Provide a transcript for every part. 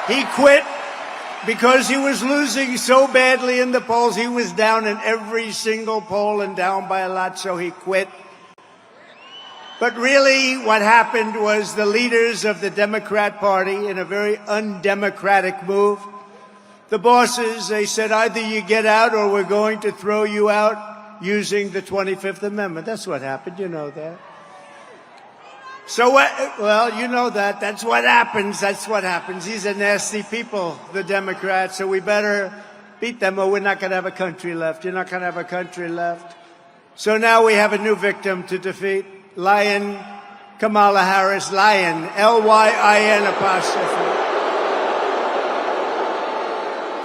He quit because he was losing so badly in the polls. He was down in every single poll and down by a lot, so he quit. But really what happened was the leaders of the Democrat Party, in a very undemocratic move, the bosses, they said, either you get out or we're going to throw you out using the 25th Amendment. That's what happened. You know that. So, well, you know that. That's what happens. That's what happens. These are nasty people, the Democrats, so we better beat them or we're not going to have a country left. You're not going to have a country left. So now we have a new victim to defeat. Lyin, Kamala Harris, Lyin, L-Y-I-N apostrophe.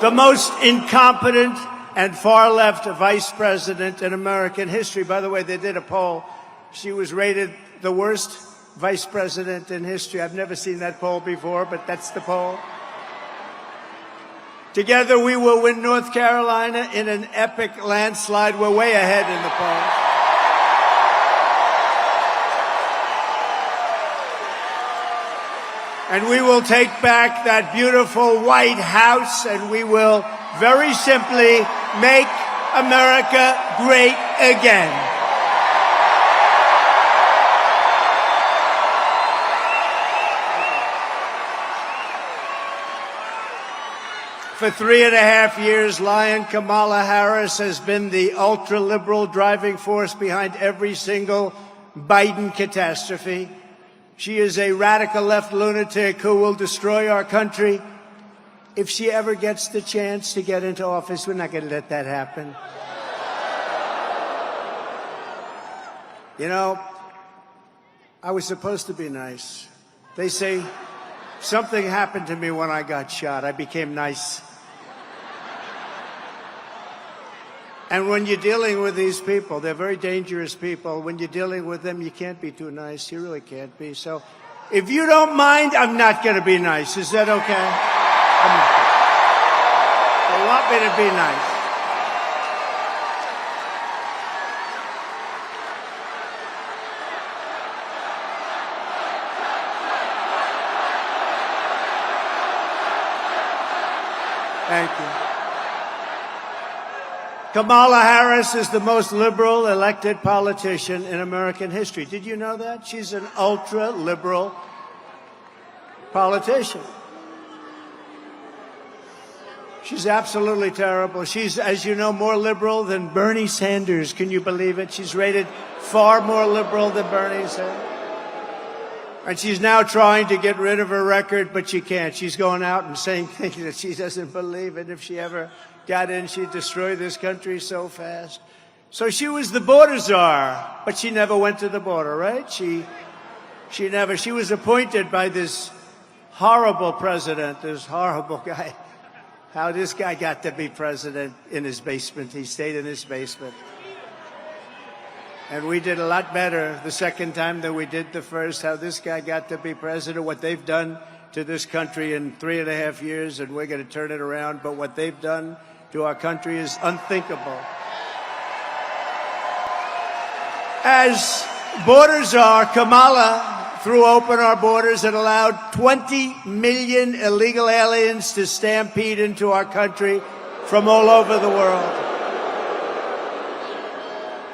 The most incompetent and far-left vice president in American history. By the way, they did a poll. She was rated the worst vice president in history. I've never seen that poll before, but that's the poll. Together, we will win North Carolina in an epic landslide. We're way ahead in the polls. And we will take back that beautiful White House, and we will very simply make America great again. For 3.5 years, Lyin Kamala Harris has been the ultra-liberal driving force behind every single Biden catastrophe. She is a radical left lunatic who will destroy our country. If she ever gets the chance to get into office, we're not going to let that happen. You know, I was supposed to be nice. They say something happened to me when I got shot. I became nice. And when you're dealing with these people, they're very dangerous people. When you're dealing with them, you can't be too nice. You really can't be. So if you don't mind, I'm not going to be nice. Is that okay? I'm not. They want me to be nice. Thank you. Kamala Harris is the most liberal elected politician in American history. Did you know that? She's an ultra-liberal politician. She's absolutely terrible. She's, as you know, more liberal than Bernie Sanders. Can you believe it? She's rated far more liberal than Bernie Sanders. And she's now trying to get rid of her record, but she can't. She's going out and saying things that she doesn't believe in. If she ever got in, she'd destroy this country so fast. So she was the border czar, but she never went to the border, right? She was appointed by this horrible president, this horrible guy. How this guy got to be president in his basement. He stayed in his basement. And we did a lot better the second time than we did the first. How this guy got to be president, what they've done to this country in 3.5 years, and we're going to turn it around. But what they've done to our country is unthinkable. As border czar, Kamala threw open our borders and allowed 20 million illegal aliens to stampede into our country from all over the world.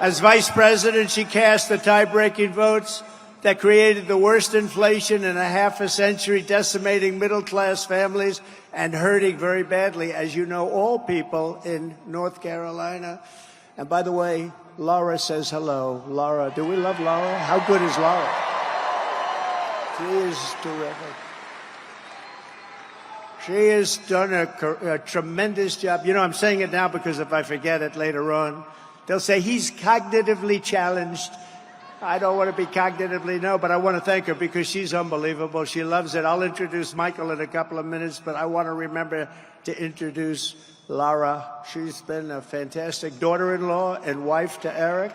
As vice president, she cast the tie-breaking votes that created the worst inflation in a half a century, decimating middle-class families and hurting very badly, as you know, all people in North Carolina. And by the way, Laura says hello. Laura, do we love Laura? How good is Laura? She is terrific. She has done a tremendous job. You know, I'm saying it now because if I forget it later on, they'll say he's cognitively challenged. I don't want to be cognitively, no, but I want to thank her because she's unbelievable. She loves it. I'll introduce Michael in a couple of minutes, but I want to remember to introduce Laura. She's been a fantastic daughter-in-law and wife to Eric.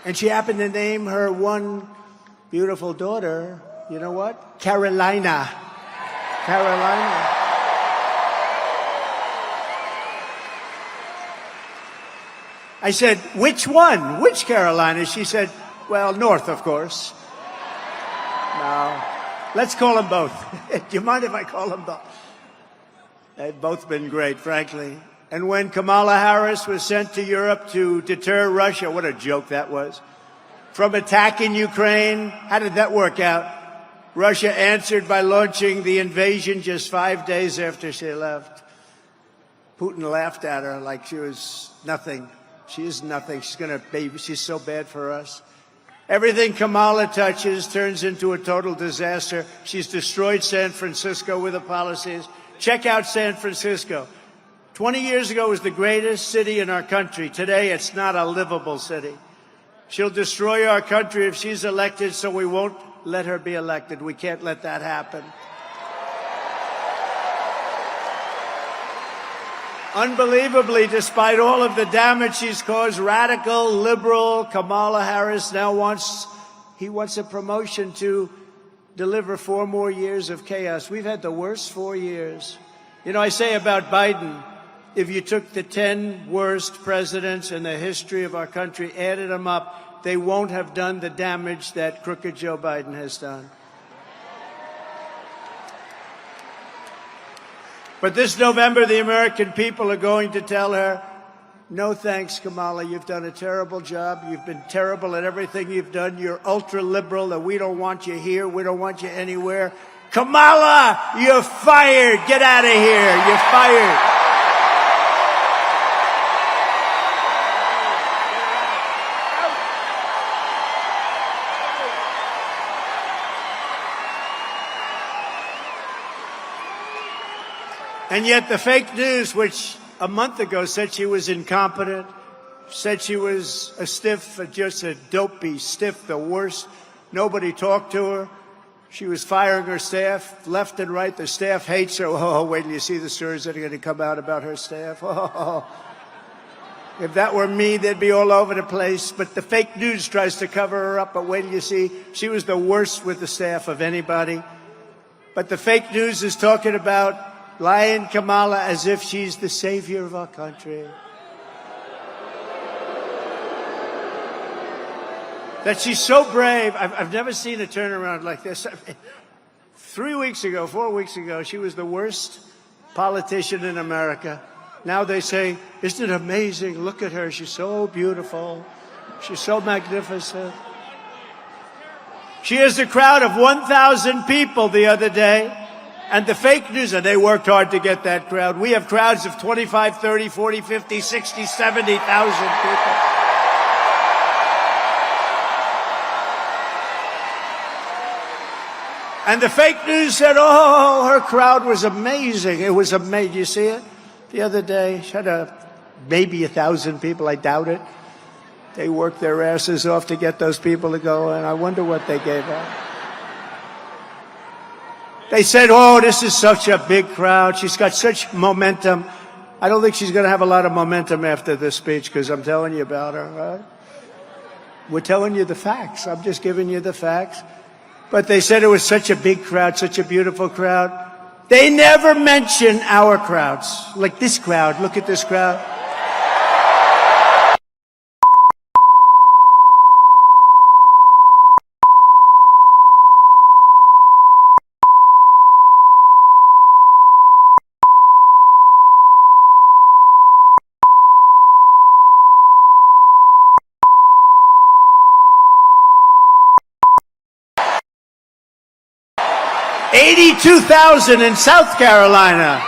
And she happened to name her one beautiful daughter, you know what? Carolina. Carolina. I said, which one? Which Carolina? She said, well, North, of course. No, let's call them both. Do you mind if I call them both? They've both been great, frankly. And when Kamala Harris was sent to Europe to deter Russia, what a joke that was, from attacking Ukraine, how did that work out? Russia answered by launching the invasion just 5 days after she left. Putin laughed at her like she was nothing. She is nothing. She's so bad for us. Everything Kamala touches turns into a total disaster. She's destroyed San Francisco with her policies. Check out San Francisco. 20 years ago, it was the greatest city in our country. Today, it's not a livable city. She'll destroy our country if she's elected, so we won't let her be elected. We can't let that happen. Unbelievably, despite all of the damage she's caused, radical, liberal Kamala Harris now wants a promotion to deliver 4 more years of chaos. We've had the worst 4 years. You know, I say about Biden, if you took the 10 worst presidents in the history of our country, added them up, they won't have done the damage that crooked Joe Biden has done. But this November, the American people are going to tell her, no thanks, Kamala. You've done a terrible job. You've been terrible at everything you've done. You're ultra-liberal, and we don't want you here. We don't want you anywhere. Kamala, you're fired. Get out of here. You're fired. And yet the fake news, which a month ago said she was incompetent, said she was a stiff, just a dopey stiff, the worst. Nobody talked to her. She was firing her staff left and right. The staff hates her. Oh, wait till you see the stories that are going to come out about her staff. Oh, if that were me, they'd be all over the place. But the fake news tries to cover her up. But wait till you see, she was the worst with the staff of anybody. But the fake news is talking about lyin Kamala as if she's the savior of our country. That she's so brave. I've never seen a turnaround like this. 3 weeks ago, 4 weeks ago, she was the worst politician in America. Now they say, isn't it amazing? Look at her. She's so beautiful. She's so magnificent. She has a crowd of 1,000 people the other day. And the fake news, and they worked hard to get that crowd. We have crowds of 25, 30, 40, 50, 60, 70,000 people. And the fake news said, oh, her crowd was amazing. It was amazing. You see it? The other day, she had maybe 1,000 people. I doubt it. They worked their asses off to get those people to go, and I wonder what they gave up. They said, oh, this is such a big crowd. She's got such momentum. I don't think she's going to have a lot of momentum after this speech because I'm telling you about her. Right? We're telling you the facts. I'm just giving you the facts. But they said it was such a big crowd, such a beautiful crowd. They never mention our crowds. Like this crowd. Look at this crowd. $82,000 in South Carolina.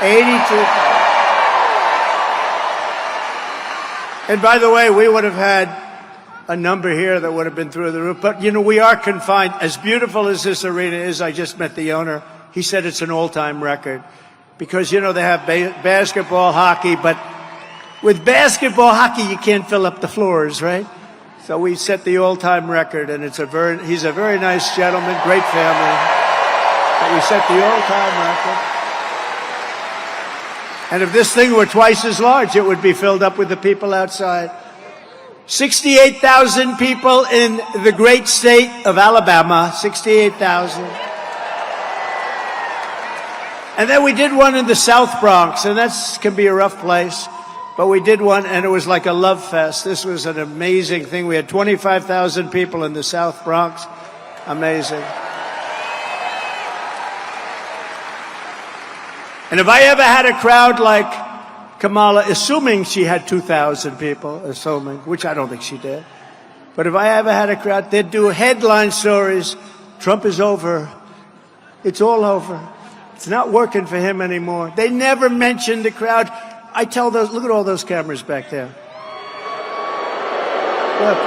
82,000. And by the way, we would have had a number here that would have been through the roof. But, you know, we are confined. As beautiful as this arena is, I just met the owner. He said it's an all-time record. Because, you know, they have basketball, hockey. But with basketball, hockey, you can't fill up the floors, right? So we set the all-time record. And he's a very nice gentleman, great family. But we set the all-time record. And if this thing were twice as large, it would be filled up with the people outside. 68,000 people in the great state of Alabama. 68,000. And then we did one in the South Bronx, and that can be a rough place. But we did one, and it was like a love fest. This was an amazing thing. We had 25,000 people in the South Bronx. Amazing. And if I ever had a crowd like Kamala, assuming she had 2,000 people, assuming, which I don't think she did, but if I ever had a crowd, they'd do headline stories. Trump is over. It's all over. It's not working for him anymore. They never mentioned the crowd. I tell those, look at all those cameras back there. Look.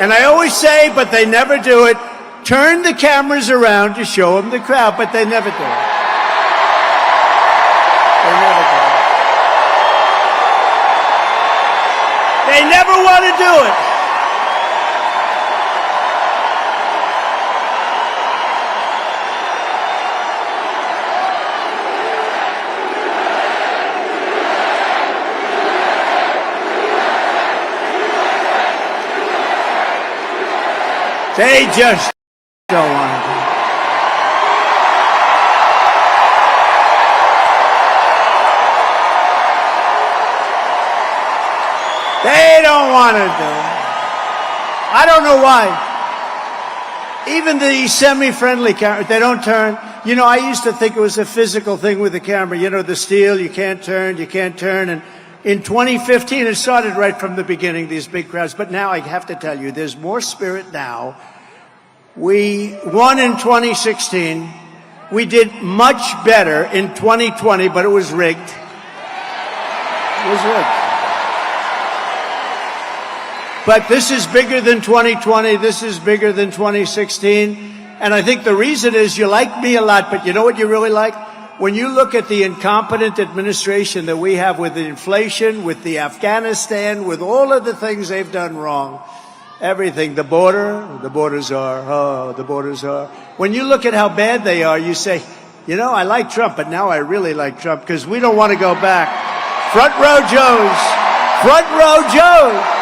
And I always say, but they never do it, turn the cameras around to show them the crowd, but they never do it. They never do it. They never want to do it. They just don't want to do it. They don't want to do it. I don't know why. Even the semi-friendly camera, they don't turn. You know, I used to think it was a physical thing with the camera. You know, the steel, you can't turn. And in 2015, it started right from the beginning, these big crowds. But now I have to tell you, there's more spirit now. We won in 2016. We did much better in 2020, but it was rigged. It was rigged. But this is bigger than 2020. This is bigger than 2016. And I think the reason is you like me a lot, but you know what you really like? When you look at the incompetent administration that we have with the inflation, with the Afghanistan, with all of the things they've done wrong, everything, the borders are. When you look at how bad they are, you say, you know, I like Trump, but now I really like Trump because we don't want to go back. Front row Joes. Front row Joes.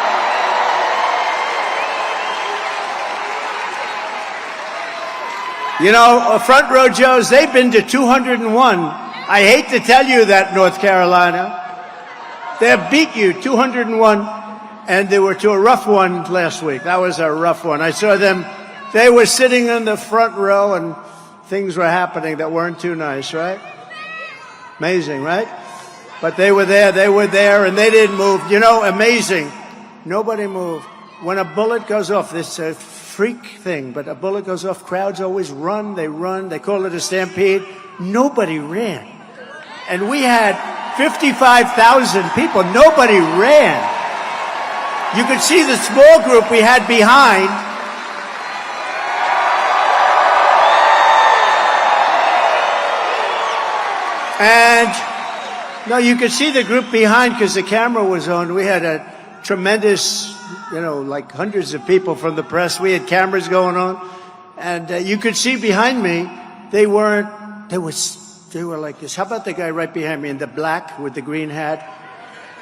You know, front row Joes, they've been to 201. I hate to tell you that, North Carolina. They've beat you, 201, and they were to a rough one last week. That was a rough one. I saw them. They were sitting in the front row, and things were happening that weren't too nice, right? Amazing, right? But they were there, and they didn't move. You know, amazing. Nobody moved. When a bullet goes off, this freak thing, but a bullet goes off, crowds always run, they call it a stampede. Nobody ran. And we had 55,000 people, nobody ran. You could see the small group we had behind. And, no, you could see the group behind because the camera was on. We had a tremendous, you know, like hundreds of people from the press. We had cameras going on. And you could see behind me, they were like this. How about the guy right behind me in the black with the green hat?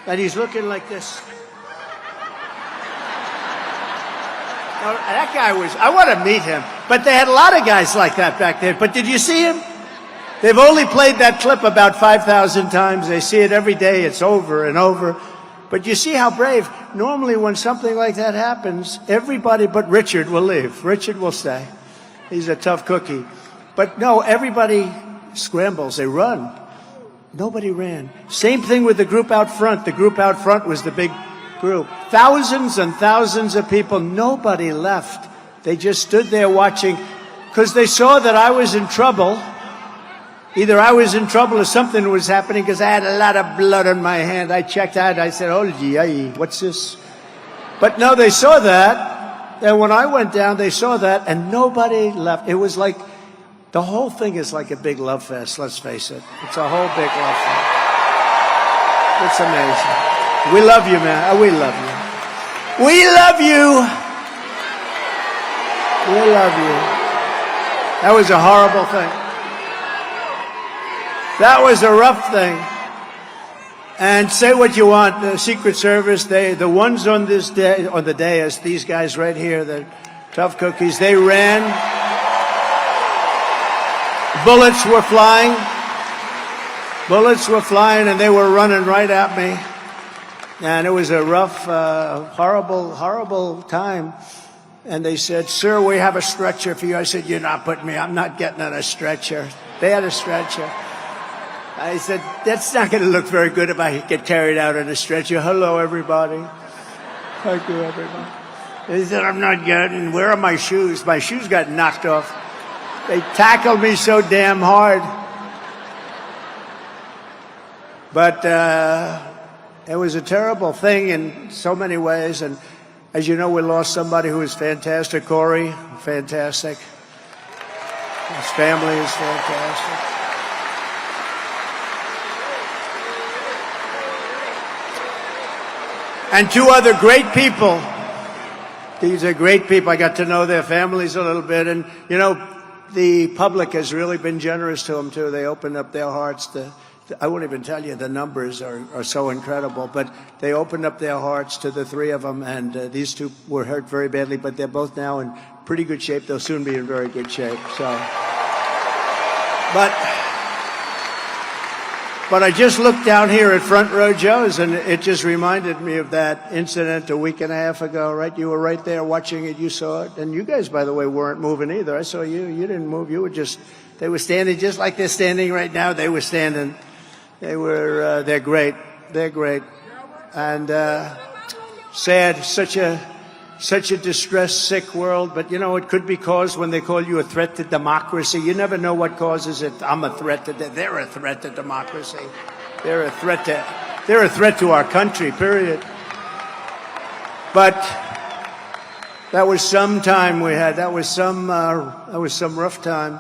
And he's looking like this. Now, that guy I want to meet him. But they had a lot of guys like that back then. But did you see him? They've only played that clip about 5,000 times. They see it every day. It's over and over. But you see how brave. Normally when something like that happens, everybody but Richard will leave. Richard will stay. He's a tough cookie. But no, everybody scrambles. They run. Nobody ran. Same thing with the group out front. The group out front was the big group. Thousands and thousands of people. Nobody left. They just stood there watching because they saw that I was in trouble. Either I was in trouble or something was happening because I had a lot of blood on my hand. I checked out. I said, oh, gee, what's this? But no, they saw that. And when I went down, they saw that, and nobody left. It was like the whole thing is like a big love fest, let's face it. It's a whole big love fest. It's amazing. We love you, man. We love you. We love you. We love you. That was a horrible thing. That was a rough thing. And say what you want, the Secret Service, the ones on this day, on the dais, these guys right here, the tough cookies, they ran. Bullets were flying. Bullets were flying, and they were running right at me. And it was a rough, horrible time. And they said, "Sir, we have a stretcher for you." I said, "You're not putting me, I'm not getting on a stretcher." They had a stretcher. I said, "That's not going to look very good if I get carried out on a stretcher. Hello, everybody." Thank you, everybody. They said, "I'm not getting, where are my shoes?" My shoes got knocked off. They tackled me so damn hard. But it was a terrible thing in so many ways. And as you know, we lost somebody who was fantastic. Corey, fantastic. His family is fantastic. And two other great people. These are great people. I got to know their families a little bit. And, you know, the public has really been generous to them, too. They opened up their hearts to, I won't even tell you, the numbers are so incredible. But they opened up their hearts to the three of them. And these two were hurt very badly, but they're both now in pretty good shape. They'll soon be in very good shape. So, But I just looked down here at Front Row Joe's, and it just reminded me of that incident a week and a half ago, right? You were right there watching it. You saw it. And you guys, by the way, weren't moving either. I saw you. You didn't move. You were just, they were standing just like they're standing right now. They were standing. They're great. They're great. And sad, such a distressed, sick world. But, you know, it could be caused when they call you a threat to democracy. You never know what causes it. I'm a threat to they're a threat to democracy. They're a threat to our country, period. But that was some time we had. That was some rough time.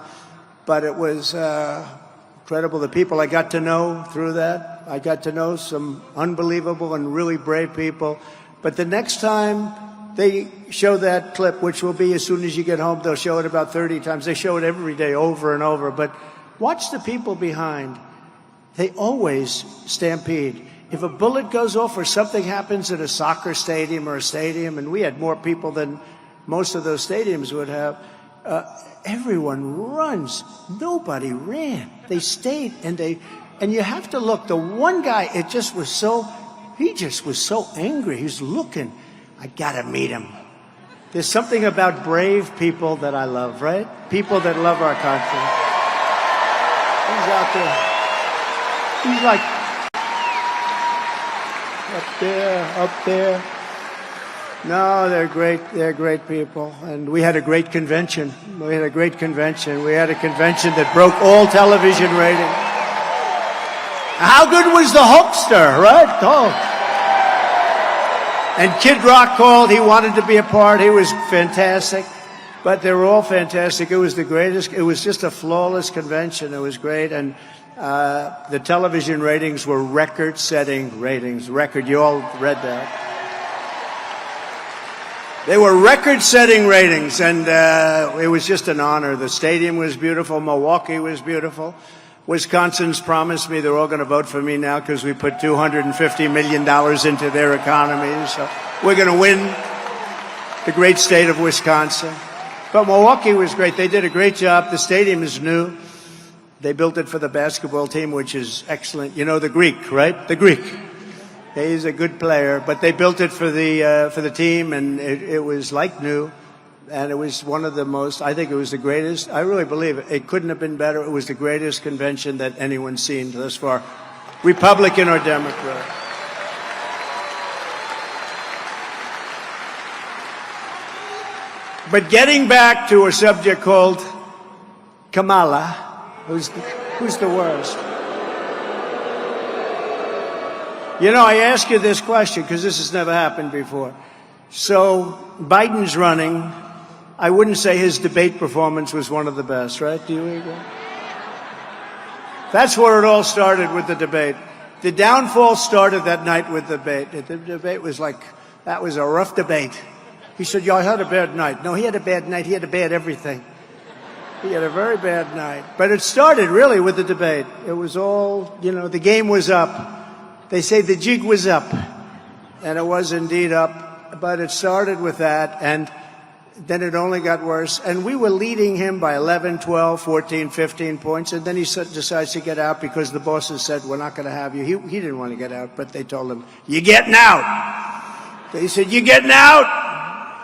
But it was incredible. The people I got to know through that. I got to know some unbelievable and really brave people. But the next time they show that clip, which will be as soon as you get home, they'll show it about 30 times. They show it every day over and over. But watch the people behind. They always stampede. If a bullet goes off or something happens at a soccer stadium or a stadium, and we had more people than most of those stadiums would have, everyone runs. Nobody ran. They stayed, and you have to look. The one guy, he just was so angry. He's looking. I gotta meet him. There's something about brave people that I love, right? People that love our country. He's out there. He's like up there. No, they're great. They're great people. And we had a great convention. We had a convention that broke all television ratings. How good was the Hulkster, right? Oh. And Kid Rock called. He wanted to be a part. He was fantastic. But they were all fantastic. It was the greatest. It was just a flawless convention. It was great. And the television ratings were record-setting ratings. You all read that. They were record-setting ratings. And it was just an honor. The stadium was beautiful. Milwaukee was beautiful. Wisconsin's promised me they're all going to vote for me now because we put $250 million into their economy. So we're going to win the great state of Wisconsin. But Milwaukee was great. They did a great job. The stadium is new. They built it for the basketball team, which is excellent. You know the Greek, right? The Greek. He's a good player. But they built it for the team, and it was like new. And it was one of the most, I think it was the greatest, I really believe it couldn't have been better. It was the greatest convention that anyone's seen thus far, Republican or Democrat. But getting back to a subject called Kamala, who's the worst? You know, I ask you this question because this has never happened before. So Biden's running. I wouldn't say his debate performance was one of the best, right? Do you agree? That's where it all started, with the debate. The downfall started that night with the debate. The debate was like, that was a rough debate. He said, "Y'all had a bad night." No, he had a bad night. He had a bad everything. He had a very bad night. But it started really with the debate. It was all, you know, the game was up. They say the jig was up. And it was indeed up. But it started with that. And then it only got worse. And we were leading him by 11, 12, 14, 15 points. And then he decides to get out because the bosses said, we're not going to have you. He didn't want to get out, but they told him, you're getting out. They said, you're getting out.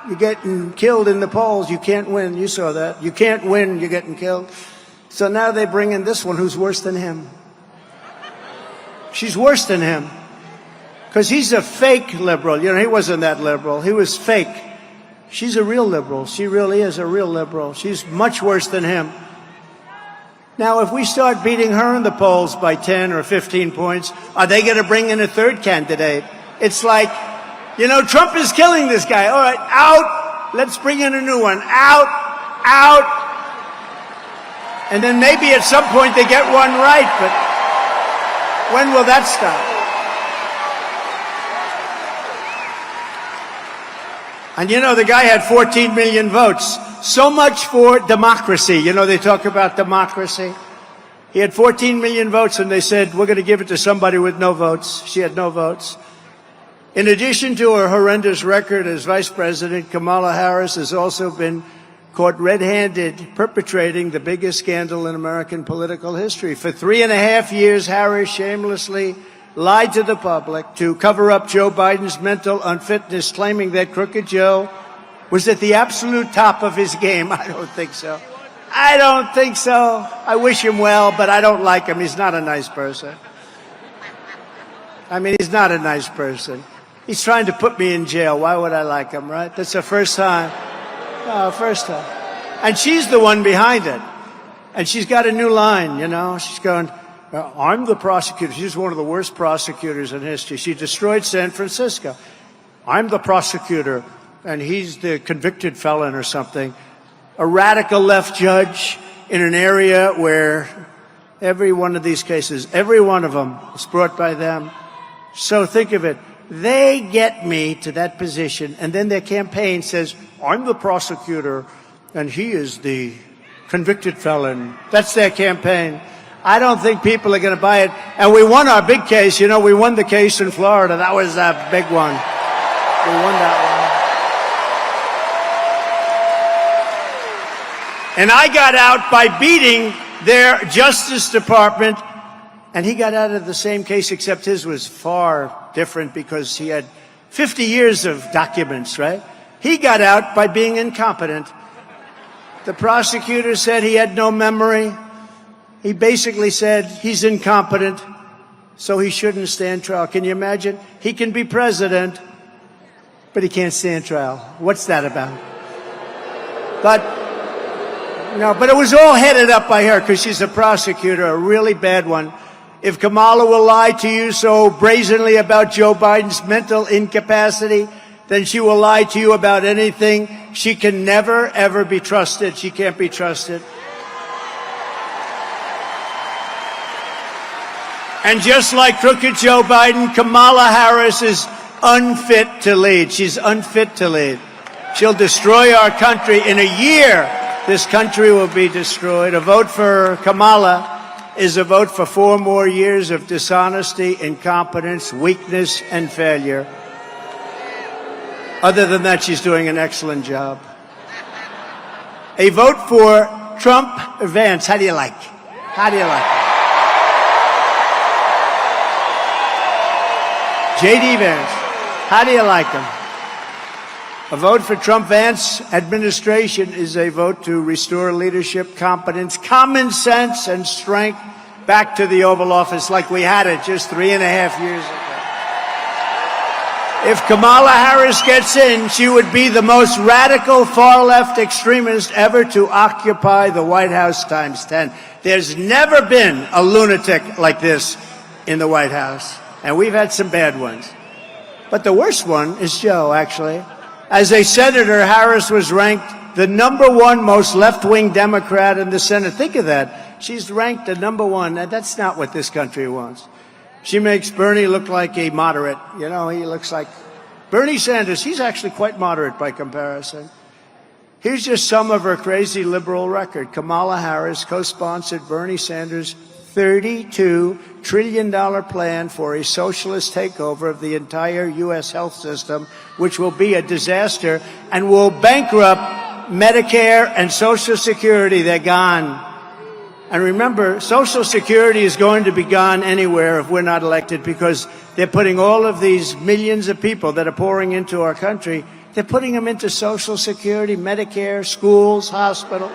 You're getting killed in the polls. You can't win. You saw that. You can't win. You're getting killed. So now they bring in this one who's worse than him. She's worse than him. Because he's a fake liberal. You know, he wasn't that liberal. He was fake. She's a real liberal. She really is a real liberal. She's much worse than him. Now, if we start beating her in the polls by 10 or 15 points, are they going to bring in a third candidate? It's like, you know, Trump is killing this guy. All right, out. Let's bring in a new one. Out. Out. And then maybe at some point they get one right, but when will that stop? And you know, the guy had 14 million votes. So much for democracy. You know, they talk about democracy. He had 14 million votes, and they said, we're going to give it to somebody with no votes. She had no votes. In addition to her horrendous record as vice president, Kamala Harris has also been caught red-handed perpetrating the biggest scandal in American political history. For 3.5 years, Harris shamelessly lied to the public to cover up Joe Biden's mental unfitness, claiming that Crooked Joe was at the absolute top of his game. I don't think so. I don't think so. I wish him well, but I don't like him. He's not a nice person. I mean, he's not a nice person. He's trying to put me in jail. Why would I like him, right? That's the first time. No, first time. And she's the one behind it. And she's got a new line, you know. She's going, I'm the prosecutor. She's one of the worst prosecutors in history. She destroyed San Francisco. I'm the prosecutor, and he's the convicted felon or something. A radical left judge in an area where every one of these cases, every one of them is brought by them. So think of it. They get me to that position, and then their campaign says, I'm the prosecutor, and he is the convicted felon. That's their campaign. I don't think people are going to buy it. And we won our big case. You know, we won the case in Florida. That was a big one. We won that one. And I got out by beating their Justice Department. And he got out of the same case, except his was far different because he had 50 years of documents, right? He got out by being incompetent. The prosecutor said he had no memory. He basically said he's incompetent, so he shouldn't stand trial. Can you imagine? He can be president, but he can't stand trial. What's that about? But, you know, but it was all headed up by her because she's a prosecutor, a really bad one. If Kamala will lie to you so brazenly about Joe Biden's mental incapacity, then she will lie to you about anything. She can never, ever be trusted. She can't be trusted. And just like Crooked Joe Biden, Kamala Harris is unfit to lead. She's unfit to lead. She'll destroy our country. In a year, this country will be destroyed. A vote for Kamala is a vote for 4 more years of dishonesty, incompetence, weakness, and failure. Other than that, she's doing an excellent job. A vote for Trump Vance. How do you like? How do you like? J.D. Vance, how do you like him? A vote for Trump-Vance administration is a vote to restore leadership, competence, common sense, and strength back to the Oval Office like we had it just 3.5 years ago. If Kamala Harris gets in, she would be the most radical far-left extremist ever to occupy the White House times 10. There's never been a lunatic like this in the White House. And we've had some bad ones. But the worst one is Joe, actually. As a senator, Harris was ranked the #1 most left-wing Democrat in the Senate. Think of that. She's ranked the #1. And that's not what this country wants. She makes Bernie look like a moderate. You know, he looks like Bernie Sanders. He's actually quite moderate by comparison. Here's just some of her crazy liberal record. Kamala Harris co-sponsored Bernie Sanders' $32 trillion plan for a socialist takeover of the entire U.S. health system, which will be a disaster and will bankrupt Medicare and Social Security. They're gone. And remember, Social Security is going to be gone anywhere if we're not elected, because they're putting all of these millions of people that are pouring into our country, they're putting them into Social Security, Medicare, schools, hospitals.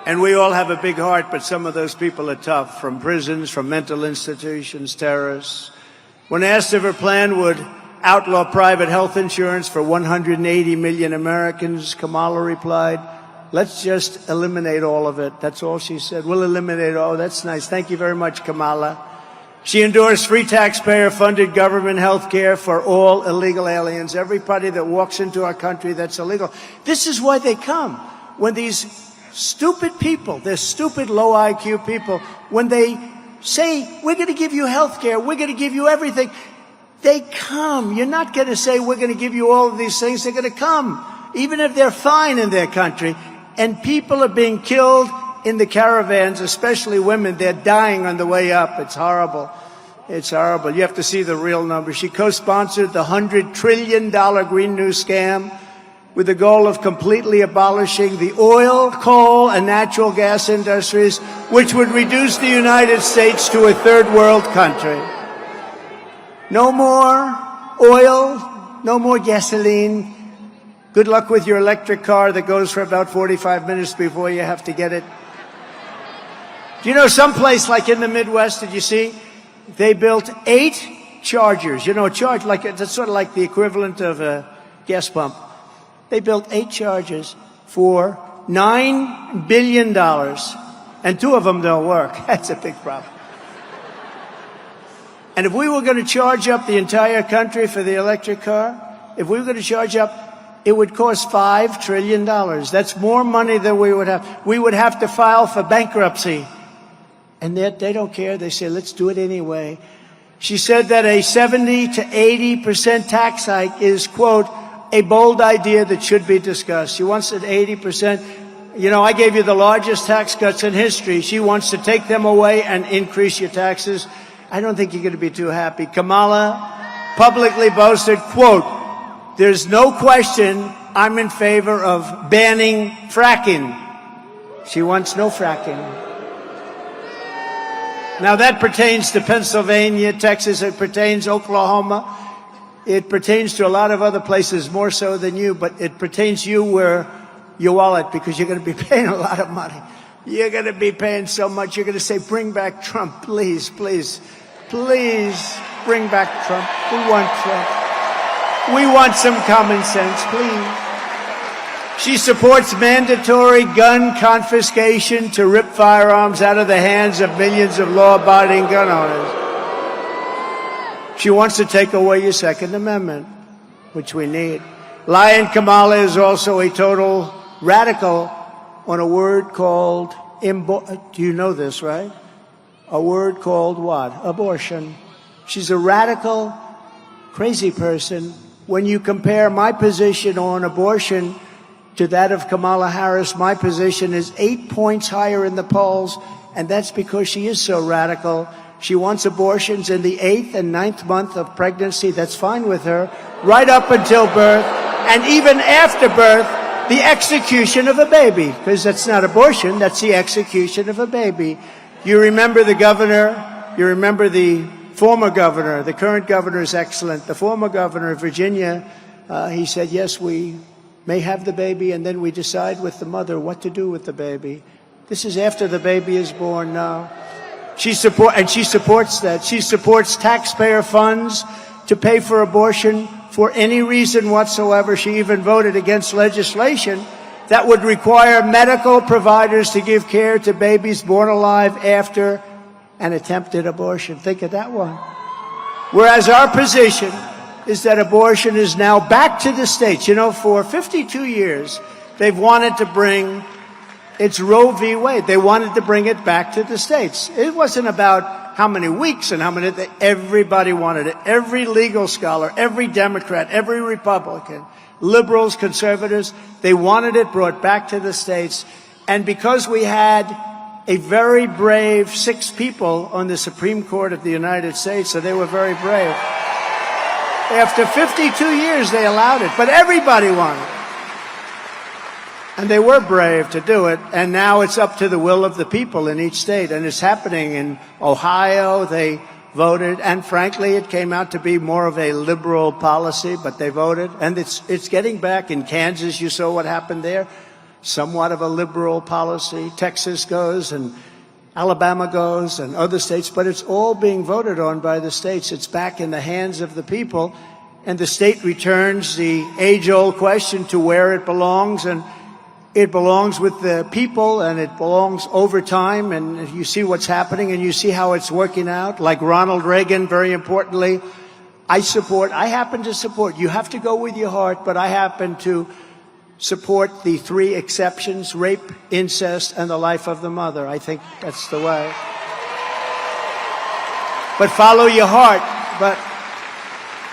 And we all have a big heart, but some of those people are tough, from prisons, from mental institutions, terrorists. When asked if her plan would outlaw private health insurance for 180 million Americans, Kamala replied, "Let's just eliminate all of it." That's all she said. We'll eliminate all. That's nice. Thank you very much, Kamala. She endorsed free taxpayer-funded government health care for all illegal aliens, everybody that walks into our country that's illegal. This is why they come. When these stupid people, they're stupid, low IQ people, when they say, we're going to give you health care, we're going to give you everything, they come. You're not going to say, we're going to give you all of these things. They're going to come, even if they're fine in their country. And people are being killed in the caravans, especially women. They're dying on the way up. It's horrible. It's horrible. You have to see the real numbers. She co-sponsored the $100 trillion Green New scam with the goal of completely abolishing the oil, coal, and natural gas industries, which would reduce the United States to a third world country. No more oil, no more gasoline. Good luck with your electric car that goes for about 45 minutes before you have to get it. Do you know someplace like in the Midwest, did you see? They built 8 chargers. You know, that's sort of like the equivalent of a gas pump. They built 8 chargers for $9 billion, and 2 of them don't work. That's a big problem. And if we were going to charge up the entire country for the electric car, if we were going to charge up, it would cost $5 trillion. That's more money than we would have. We would have to file for bankruptcy. And they don't care. They say, let's do it anyway. She said that a 70 to 80% tax hike is, quote, a bold idea that should be discussed. She wants it 80%. You know, I gave you the largest tax cuts in history. She wants to take them away and increase your taxes. I don't think you're going to be too happy. Kamala publicly boasted, quote, "There's no question I'm in favor of banning fracking." She wants no fracking. Now that pertains to Pennsylvania, Texas, it pertains to Oklahoma. It pertains to a lot of other places, more so than you, but it pertains to you where your wallet, because you're going to be paying a lot of money. You're going to be paying so much. You're going to say, bring back Trump, please, please, please bring back Trump. We want Trump. We want some common sense, please. She supports mandatory gun confiscation to rip firearms out of the hands of millions of law-abiding gun owners. She wants to take away your Second Amendment, which we need. Lyin Kamala is also a total radical on a word called, do you know this, right? A word called what? Abortion. She's a radical, crazy person. When you compare my position on abortion to that of Kamala Harris, my position is 8 points higher in the polls, and that's because she is so radical. She wants abortions in the 8th and 9th month of pregnancy. That's fine with her. Right up until birth, and even after birth, the execution of a baby, because that's not abortion, that's the execution of a baby. You remember the governor, you remember the former governor, the current governor is excellent. The former governor of Virginia, he said, yes, we may have the baby, and then we decide with the mother what to do with the baby. This is after the baby is born now. She supports that. She supports taxpayer funds to pay for abortion for any reason whatsoever. She even voted against legislation that would require medical providers to give care to babies born alive after an attempted abortion. Think of that one. Whereas our position is that abortion is now back to the states. You know, for 52 years, they've wanted to bring, it's Roe v. Wade. They wanted to bring it back to the states. It wasn't about how many weeks and how many, everybody wanted it. Every legal scholar, every Democrat, every Republican liberals, conservatives. They wanted it brought back to the states. And because we had a very brave 6 people on the Supreme Court of the United States, so they were very brave. After 52 years, they allowed it, but everybody wanted it. And they were brave to do it, and now it's up to the will of the people in each state, and it's happening in Ohio. They voted, and frankly, it came out to be more of a liberal policy, but they voted, and it's getting back. In Kansas, you saw what happened there. Somewhat of a liberal policy. Texas goes, and Alabama goes, and other states, but it's all being voted on by the states. It's back in the hands of the people, and the state returns the age-old question to where it belongs, and it belongs with the people, and it belongs over time, and you see what's happening, and you see how it's working out. Like Ronald Reagan, very importantly, I happen to support, you have to go with your heart, but I happen to support the 3 exceptions: rape, incest, and the life of the mother. I think that's the way. But follow your heart. But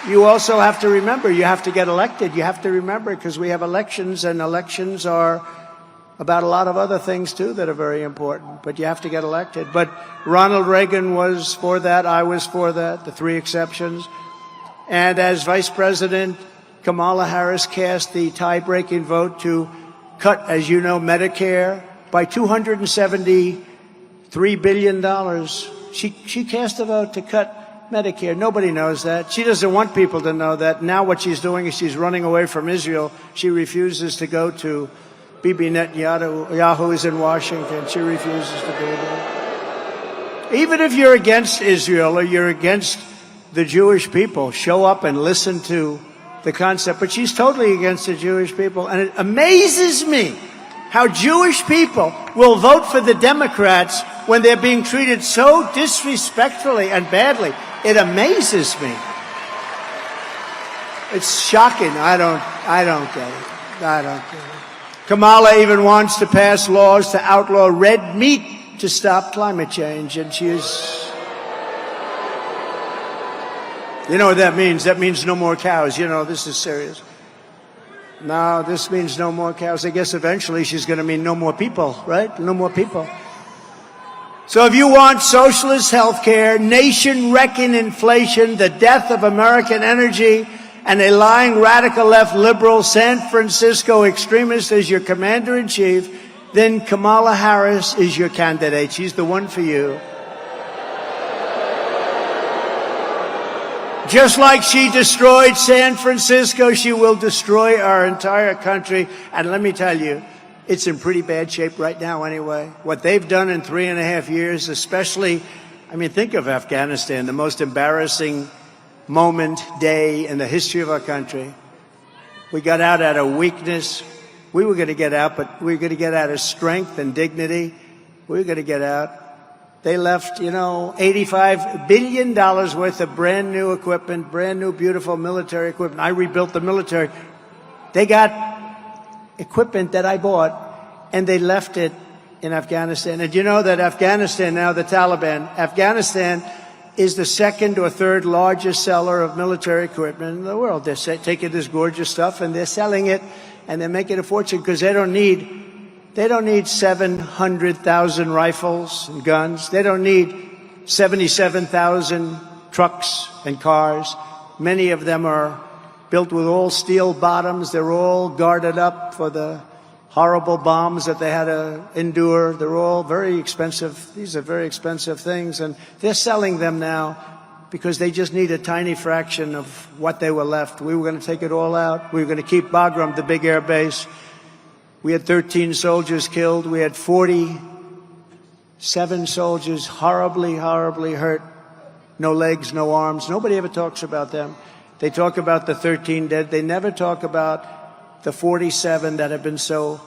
you also have to remember, you have to get elected. You have to remember, because we have elections, and elections are about a lot of other things, too, that are very important. But you have to get elected. But Ronald Reagan was for that. I was for that, the 3 exceptions. And as Vice President Kamala Harris cast the tie-breaking vote to cut, as you know, Medicare by $273 billion. She cast a vote to cut Medicare. Nobody knows that. She doesn't want people to know that. Now what she's doing is she's running away from Israel. She refuses to go to Bibi Netanyahu is in Washington. She refuses to do that. Even if you're against Israel or you're against the Jewish people, show up and listen to the concept. But she's totally against the Jewish people. And it amazes me how Jewish people will vote for the Democrats when they're being treated so disrespectfully and badly. It amazes me. It's shocking. I don't get it. I don't get it. Kamala even wants to pass laws to outlaw red meat to stop climate change. And she is... You know what that means? That means no more cows. You know, this is serious. No, this means no more cows. I guess eventually she's going to mean no more people, right? No more people. So if you want socialist health care, nation-wrecking inflation, the death of American energy, and a lying radical left liberal San Francisco extremist as your commander-in-chief, then Kamala Harris is your candidate. She's the one for you. Just like she destroyed San Francisco, she will destroy our entire country. And let me tell you, it's in pretty bad shape right now anyway. What they've done in 3.5 years, especially, I mean, think of Afghanistan, the most embarrassing day in the history of our country. We got out of weakness. We were going to get out, but we were going to get out of strength and dignity. We were going to get out. They left, you know, $85 billion worth of brand new equipment, brand new, beautiful military equipment. I rebuilt the military. They got equipment that I bought, and they left it in Afghanistan. And you know that Afghanistan now, the Taliban, Afghanistan is the 2nd or 3rd largest seller of military equipment in the world. They're taking this gorgeous stuff, and they're selling it, and they're making a fortune because they don't need 700,000 rifles and guns. They don't need 77,000 trucks and cars. Many of them are built with all steel bottoms. They're all guarded up for the horrible bombs that they had to endure. They're all very expensive. These are very expensive things, and they're selling them now because they just need a tiny fraction of what they were left. We were going to take it all out. We were going to keep Bagram, the big air base. We had 13 soldiers killed. We had 47 soldiers horribly, horribly hurt. No legs, no arms. Nobody ever talks about them. They talk about the 13 dead. They never talk about the 47 that have been so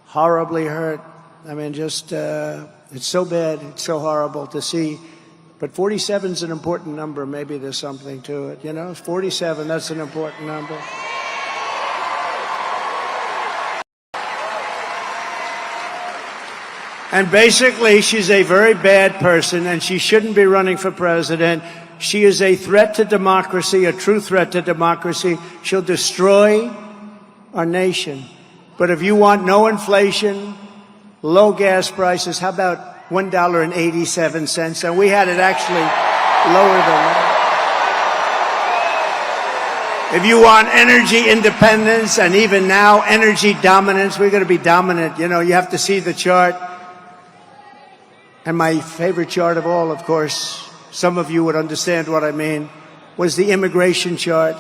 horribly hurt. I mean, just, it's so bad. It's so horrible to see. But 47 is an important number. Maybe there's something to it. You know, 47, that's an important number. And basically, she's a very bad person, and she shouldn't be running for president. She is a threat to democracy, a true threat to democracy. She'll destroy our nation. But if you want no inflation, low gas prices, how about $1.87? And we had it actually lower than that. If you want energy independence and even now energy dominance, we're going to be dominant. You know, you have to see the chart. And my favorite chart of all, of course, some of you would understand what I mean, was the immigration chart.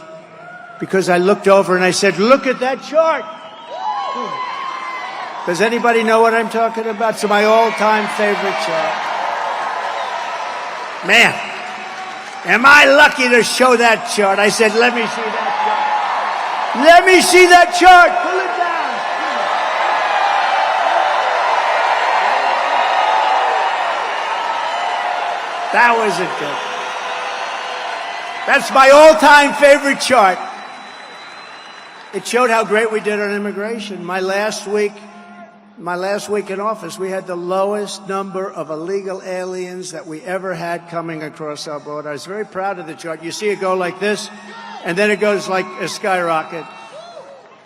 Because I looked over and I said, look at that chart. Does anybody know what I'm talking about? It's my all-time favorite chart. Man, am I lucky to show that chart? I said, let me see that chart. Let me see that chart. Pull it down. That wasn't good. That's my all-time favorite chart. It showed how great we did on immigration. My last week in office, we had the lowest number of illegal aliens that we ever had coming across our border. I was very proud of the chart. You see it go like this, and then it goes like a skyrocket.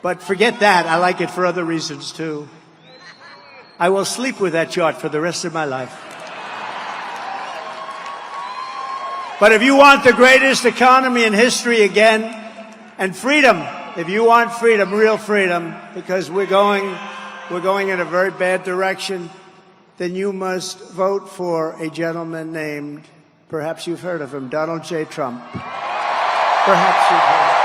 But forget that. I like it for other reasons, too. I will sleep with that chart for the rest of my life. But if you want the greatest economy in history again, and freedom, if you want freedom, real freedom, because we're going in a very bad direction, then you must vote for a gentleman named, perhaps you've heard of him, Donald J. Trump. Perhaps you've heard of him.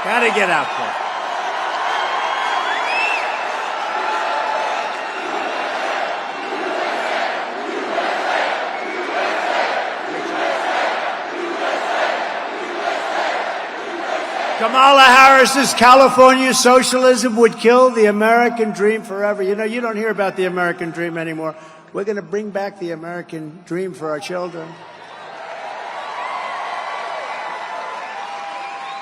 Gotta get out there. Kamala Harris's California socialism would kill the American dream forever. You know, you don't hear about the American dream anymore. We're going to bring back the American dream for our children.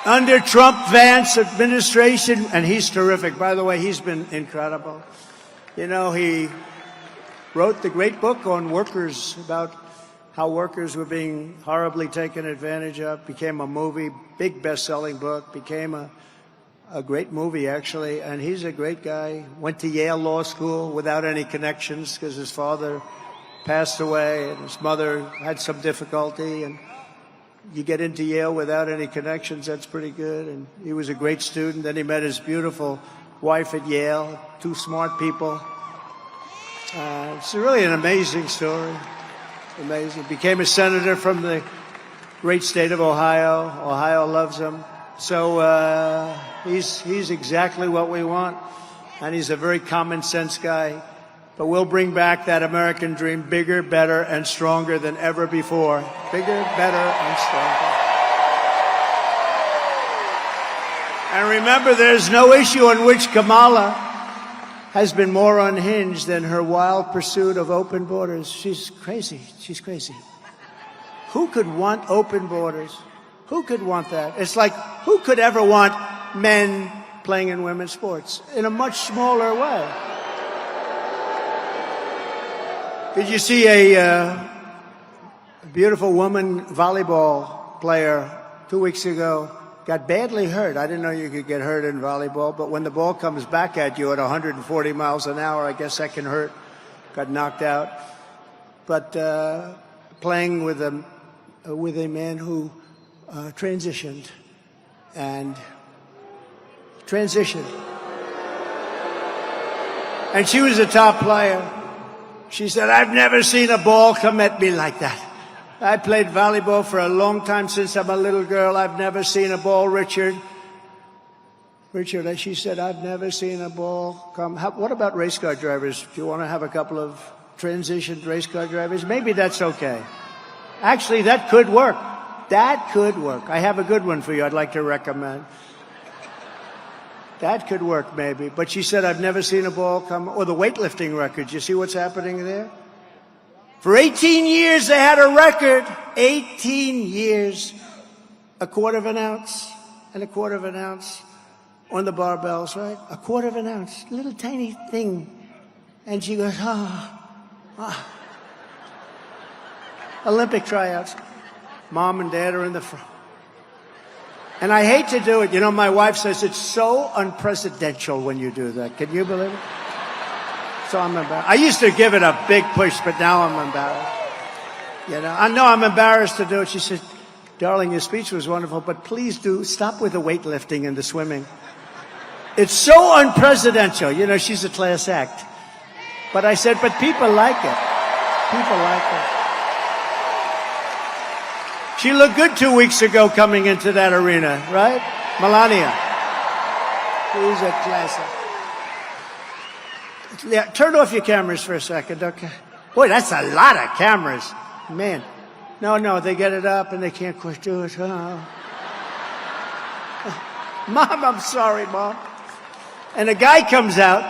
Under Trump-Vance administration, and he's terrific. By the way, he's been incredible. You know, he wrote the great book on workers, about how workers were being horribly taken advantage of. Became a movie, big best-selling book, became a great movie, actually. And he's a great guy. Went to Yale Law School without any connections because his father passed away and his mother had some difficulty. And you get into Yale without any connections, that's pretty good. And he was a great student. Then he met his beautiful wife at Yale, two smart people. It's really an amazing story. Amazing. Became a senator from the great state of Ohio. Ohio loves him. So he's exactly what we want. And he's a very common sense guy. But we'll bring back that American dream bigger, better, and stronger than ever before. Bigger, better, and stronger. And remember, there's no issue on which Kamala has been more unhinged than her wild pursuit of open borders. She's crazy. She's crazy. Who could want open borders? Who could want that? It's like, who could ever want men playing in women's sports in a much smaller way? Did you see a beautiful woman volleyball player 2 weeks ago got badly hurt? I didn't know you could get hurt in volleyball, but when the ball comes back at you at 140 miles an hour, I guess that can hurt. Got knocked out. But playing with a man who transitioned. And she was a top player. She said, I've never seen a ball come at me like that. I played volleyball for a long time since I'm a little girl. I've never seen a ball, Richard, she said, I've never seen a ball come. What about race car drivers? Do you want to have a couple of transitioned race car drivers? Maybe that's okay. Actually, that could work. That could work. I have a good one for you I'd like to recommend. That could work, maybe. But she said, I've never seen a ball come. Or the weightlifting records. You see what's happening there? For 18 years, they had a record. 18 years. A quarter of an ounce and a quarter of an ounce. on the barbells, right? A quarter of an ounce, little tiny thing. And she goes, Olympic tryouts. Mom and Dad are in the front. And I hate to do it. You know, my wife says it's so unprecedented when you do that. Can you believe it? So I'm embarrassed. I used to give it a big push, but now I'm embarrassed. You know, I know I'm embarrassed to do it. She said, darling, your speech was wonderful, but please do stop with the weightlifting and the swimming. It's so unprecedented. You know, she's a class act. But I said, but people like it. People like it. She looked good 2 weeks ago coming into that arena, right? Melania. She's a classic. Yeah, turn off your cameras for a second, okay? Boy, that's a lot of cameras. Man. No, they get it up and they can't quite do it. Oh. Mom, I'm sorry, Mom. And a guy comes out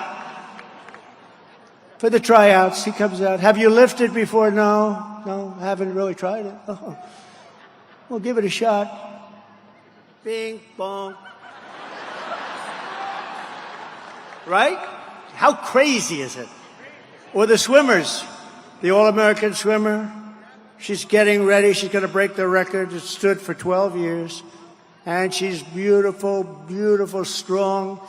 for the tryouts. He comes out. Have you lifted before? No, I haven't really tried it. Oh. Well, give it a shot. Bing, bong. Right? How crazy is it? Or the swimmers, the All-American swimmer. She's getting ready. She's going to break the record. It stood for 12 years. And she's beautiful, beautiful, strong.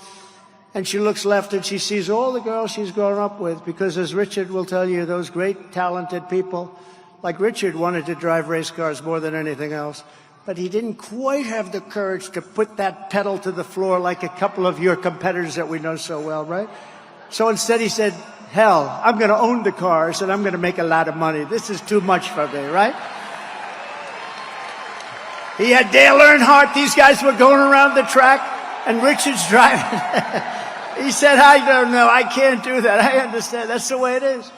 And she looks left and she sees all the girls she's grown up with. Because as Richard will tell you, those great, talented people, like Richard wanted to drive race cars more than anything else. But he didn't quite have the courage to put that pedal to the floor like a couple of your competitors that we know so well, right? So instead he said, hell, I'm going to own the cars and I'm going to make a lot of money. This is too much for me, right? He had Dale Earnhardt. These guys were going around the track and Richard's driving. He said, I don't know. I can't do that. I understand. That's the way it is.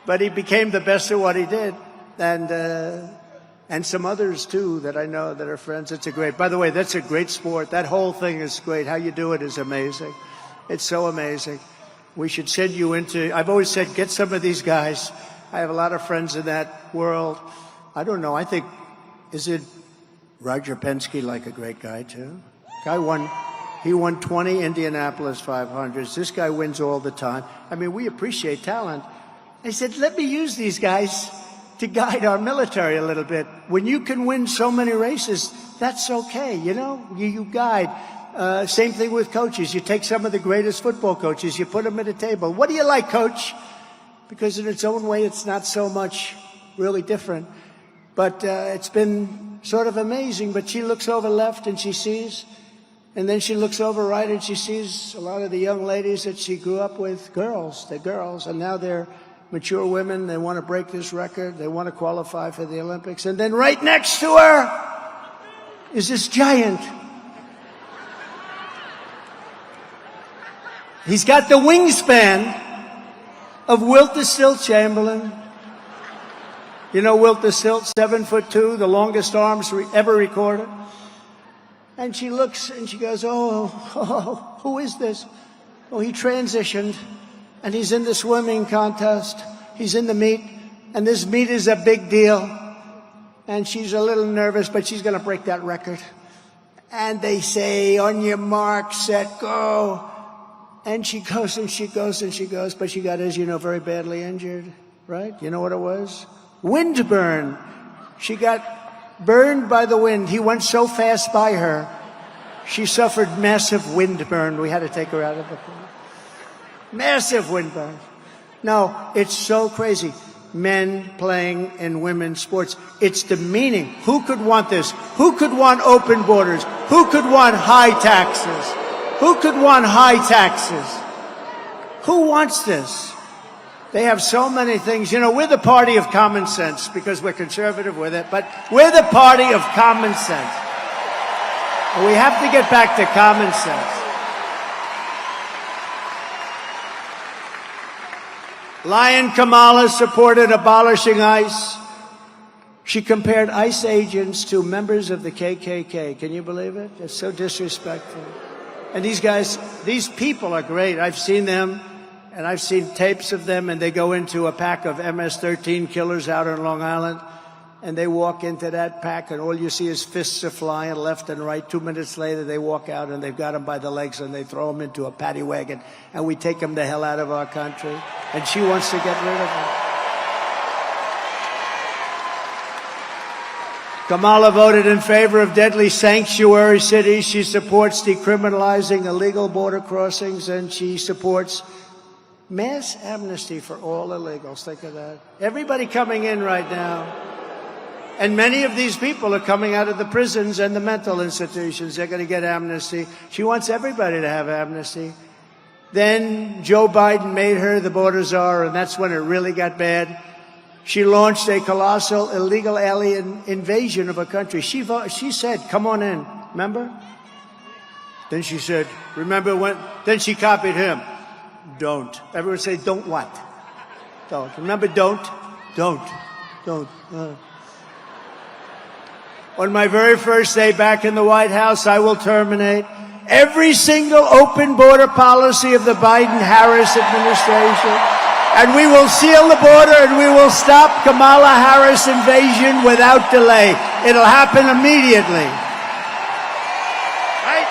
But he became the best at what he did. And some others, too, that I know that are friends. It's a great, by the way, that's a great sport. That whole thing is great. How you do it is amazing. It's so amazing. We should send you into, I've always said, get some of these guys. I have a lot of friends in that world. I don't know. I think, is it Roger Penske, like a great guy, too? He won 20 Indianapolis 500s. This guy wins all the time. I mean, we appreciate talent. I said, let me use these guys to guide our military a little bit. When you can win so many races, that's okay, you know? You guide. Same thing with coaches. You take some of the greatest football coaches, you put them at a table. What do you like, coach? Because in its own way, it's not so much really different. But it's been sort of amazing. But she looks over left and she sees, and then she looks over right and she sees a lot of the young ladies that she grew up with, girls. They're girls, and now they're mature women. They want to break this record. They want to qualify for the Olympics. And then right next to her is this giant. He's got the wingspan of Wilt the Stilt Chamberlain. You know Wilt the Stilt, 7'2", the longest arms ever recorded. And she looks and she goes, oh, who is this? Oh, he transitioned. And he's in the swimming contest. He's in the meet. And this meet is a big deal. And she's a little nervous, but she's going to break that record. And they say, on your mark, set, go. And she goes and she goes and she goes. But she got, as you know, very badly injured, right? You know what it was? Wind burn. She got burned by the wind. He went so fast by her. She suffered massive wind burn. We had to take her out of the pool. Massive wind burn. No, it's so crazy. Men playing in women's sports. It's demeaning. Who could want this? Who could want open borders? Who could want high taxes? Who could want high taxes? Who wants this? They have so many things. You know, we're the party of common sense because we're conservative with it, but we're the party of common sense. And we have to get back to common sense. Lyin Kamala supported abolishing ICE. She compared ICE agents to members of the KKK. Can you believe it? It's so disrespectful. And these guys, these people are great. I've seen them, and I've seen tapes of them, and they go into a pack of MS-13 killers out on Long Island. and they walk into that pack, and all you see is fists are flying left and right. 2 minutes later, they walk out, and they've got them by the legs, and they throw them into a paddy wagon, and we take them the hell out of our country. And she wants to get rid of them. Kamala voted in favor of deadly sanctuary cities. She supports decriminalizing illegal border crossings, and she supports mass amnesty for all illegals. Think of that. Everybody coming in right now. And many of these people are coming out of the prisons and the mental institutions. They're going to get amnesty. She wants everybody to have amnesty. Then Joe Biden made her the border czar, and that's when it really got bad. She launched a colossal illegal alien invasion of a country. She said, come on in. Remember? Then she said, remember when? Then she copied him. Don't. Everyone say, don't what? Don't. Remember, don't? Don't. Don't. On my very first day back in the White House, I will terminate every single open border policy of the Biden-Harris administration. And we will seal the border, and we will stop Kamala Harris invasion without delay. It'll happen immediately. Right?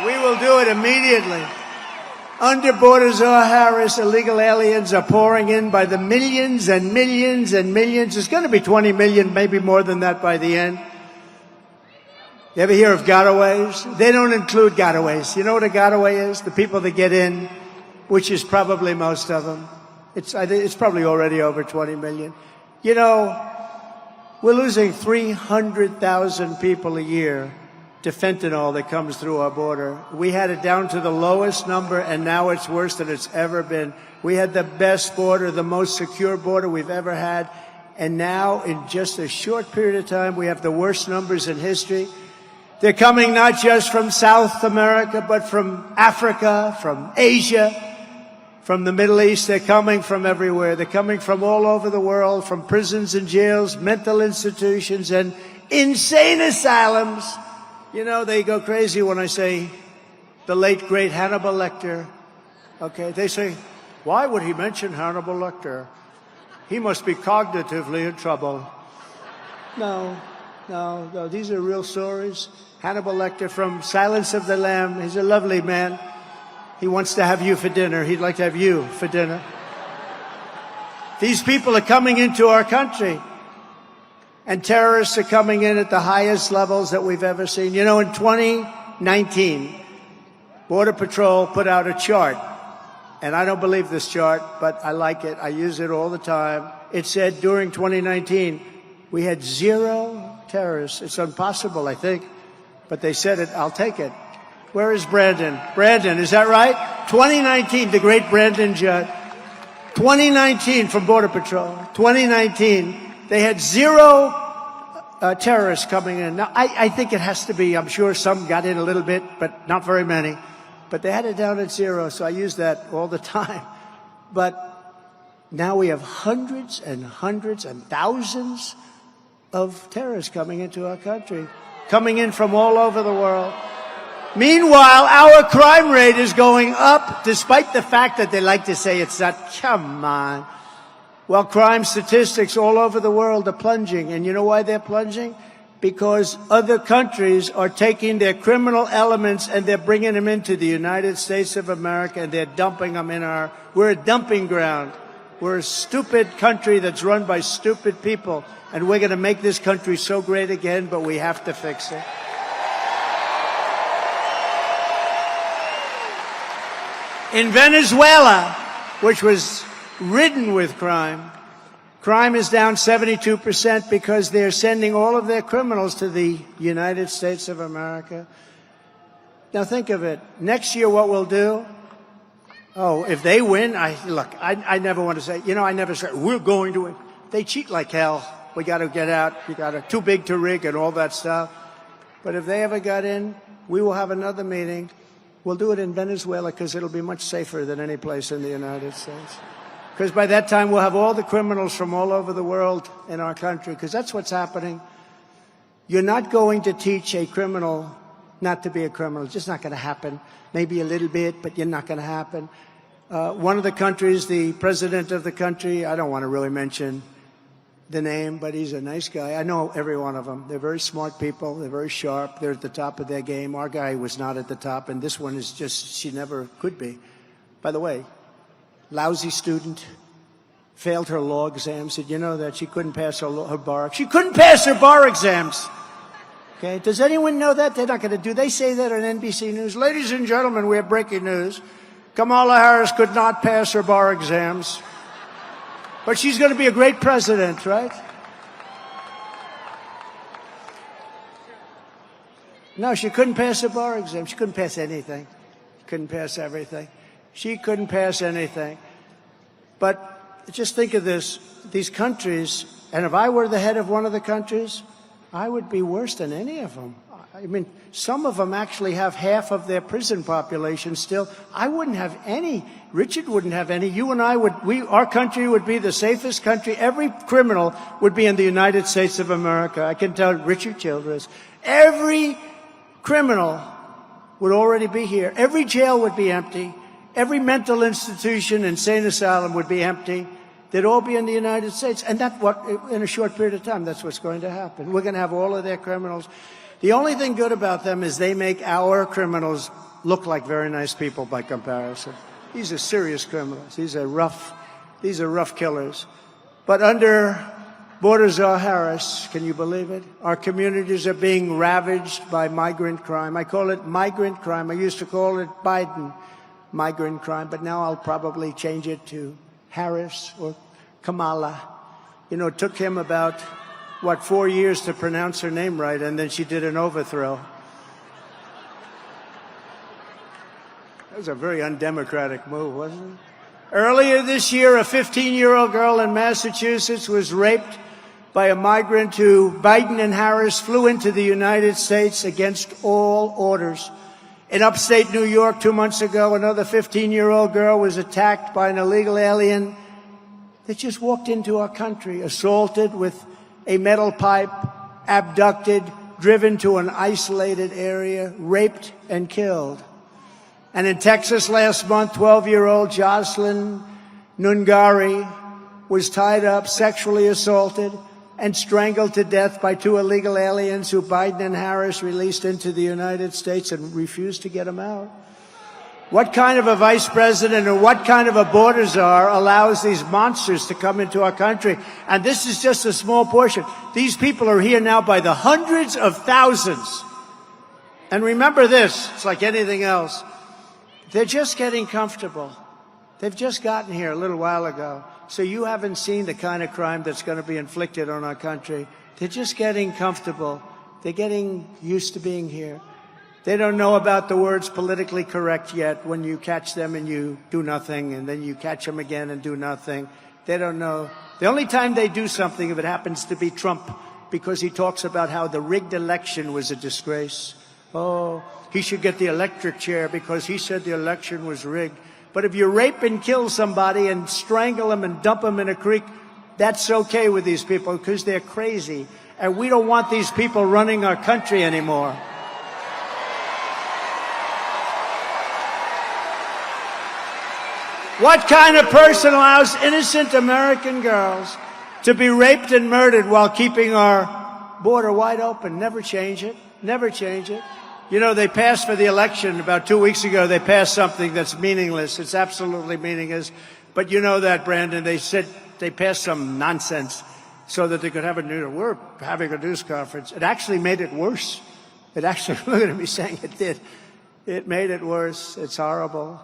We will do it immediately. Under border czar Harris, illegal aliens are pouring in by the millions and millions and millions. It's going to be 20 million, maybe more than that by the end. You ever hear of gotaways? They don't include gotaways. You know what a gotaway is? The people that get in, which is probably most of them. It's probably already over 20 million. You know, we're losing 300,000 people a year to fentanyl that comes through our border. We had it down to the lowest number, and now it's worse than it's ever been. We had the best border, the most secure border we've ever had, and now in just a short period of time, we have the worst numbers in history. They're coming not just from South America, but from Africa, from Asia, from the Middle East. They're coming from everywhere. They're coming from all over the world, from prisons and jails, mental institutions, and insane asylums. You know, they go crazy when I say the late, great Hannibal Lecter. Okay, they say, why would he mention Hannibal Lecter? He must be cognitively in trouble. No, these are real stories. Hannibal Lecter from Silence of the Lamb. He's a lovely man. He wants to have you for dinner. He'd like to have you for dinner. These people are coming into our country. And terrorists are coming in at the highest levels that we've ever seen. You know, in 2019, Border Patrol put out a chart. And I don't believe this chart, but I like it. I use it all the time. It said during 2019, we had 0 terrorists. It's impossible, I think. But they said it. I'll take it. Where is Brandon? Brandon, is that right? 2019, the great Brandon Judd. 2019 from Border Patrol. 2019. They had 0 terrorists coming in. Now, I think it has to be, I'm sure some got in a little bit, but not very many. But they had it down at 0, so I use that all the time. But now we have hundreds and hundreds and thousands of terrorists coming into our country, coming in from all over the world. Meanwhile, our crime rate is going up, despite the fact that they like to say it's not. Come on. Well, crime statistics all over the world are plunging. And you know why they're plunging? Because other countries are taking their criminal elements and they're bringing them into the United States of America, and they're dumping them in we're a dumping ground. We're a stupid country that's run by stupid people, and we're going to make this country so great again, but we have to fix it. In Venezuela, which was ridden with crime, crime is down 72% because they're sending all of their criminals to the United States of America. Now think of it. Next year what we'll do, if they win, I never want to say, I never say, we're going to win. They cheat like hell. We got to get out. We got to, too big to rig and all that stuff. But if they ever got in, we will have another meeting. We'll do it in Venezuela because it'll be much safer than any place in the United States. Because by that time, we'll have all the criminals from all over the world in our country, because that's what's happening. You're not going to teach a criminal not to be a criminal. It's just not going to happen. Maybe a little bit, but you're not going to happen. One of the countries, the president of the country, I don't want to really mention the name, but he's a nice guy. I know every one of them. They're very smart people. They're very sharp. They're at the top of their game. Our guy was not at the top, and this one is just, she never could be. By the way, lousy student, failed her law exams. Did you know that? She couldn't pass her bar. She couldn't pass her bar exams. Okay, does anyone know that? They're not going to do. They say that on NBC News. Ladies and gentlemen, we have breaking news. Kamala Harris could not pass her bar exams. But she's going to be a great president, right? No, she couldn't pass her bar exam. She couldn't pass anything. She couldn't pass everything. She couldn't pass anything. But just think of this. These countries, and if I were the head of one of the countries, I would be worse than any of them. I mean, some of them actually have half of their prison population still. I wouldn't have any. Richard wouldn't have any. You and I would, our country would be the safest country. Every criminal would be in the United States of America. I can tell Richard Childress. Every criminal would already be here. Every jail would be empty. Every mental institution, insane asylum would be empty. They'd all be in the United States. And that's what, in a short period of time, that's what's going to happen. We're going to have all of their criminals. The only thing good about them is they make our criminals look like very nice people by comparison. These are serious criminals. These are rough killers. But under Border Czar Harris, can you believe it? Our communities are being ravaged by migrant crime. I call it migrant crime. I used to call it Biden migrant crime, but now I'll probably change it to Harris or Kamala. You know, it took him about 4 years to pronounce her name right, and then she did an overthrow. That was a very undemocratic move, wasn't it? Earlier this year, a 15-year-old girl in Massachusetts was raped by a migrant who Biden and Harris flew into the United States against all orders. In upstate New York 2 months ago, another 15-year-old girl was attacked by an illegal alien that just walked into our country, assaulted with a metal pipe, abducted, driven to an isolated area, raped and killed. And in Texas last month, 12-year-old Jocelyn Nungari was tied up, sexually assaulted, and strangled to death by 2 illegal aliens who Biden and Harris released into the United States and refused to get them out. What kind of a vice president or what kind of a border czar allows these monsters to come into our country? And this is just a small portion. These people are here now by the hundreds of thousands. And remember this, it's like anything else. They're just getting comfortable. They've just gotten here a little while ago. So you haven't seen the kind of crime that's going to be inflicted on our country. They're just getting comfortable. They're getting used to being here. They don't know about the words politically correct yet when you catch them and you do nothing, and then you catch them again and do nothing. They don't know. The only time they do something, if it happens to be Trump, because he talks about how the rigged election was a disgrace. Oh, he should get the electric chair because he said the election was rigged. But if you rape and kill somebody and strangle them and dump them in a creek, that's okay with these people because they're crazy. And we don't want these people running our country anymore. What kind of person allows innocent American girls to be raped and murdered while keeping our border wide open? Never change it. Never change it. You know, they passed for the election about 2 weeks ago. They passed something that's meaningless. It's absolutely meaningless. But you know that, Brandon. They said they passed some nonsense so that they could have we're having a news conference. It actually made it worse. It actually, look at me saying it did. It made it worse. It's horrible.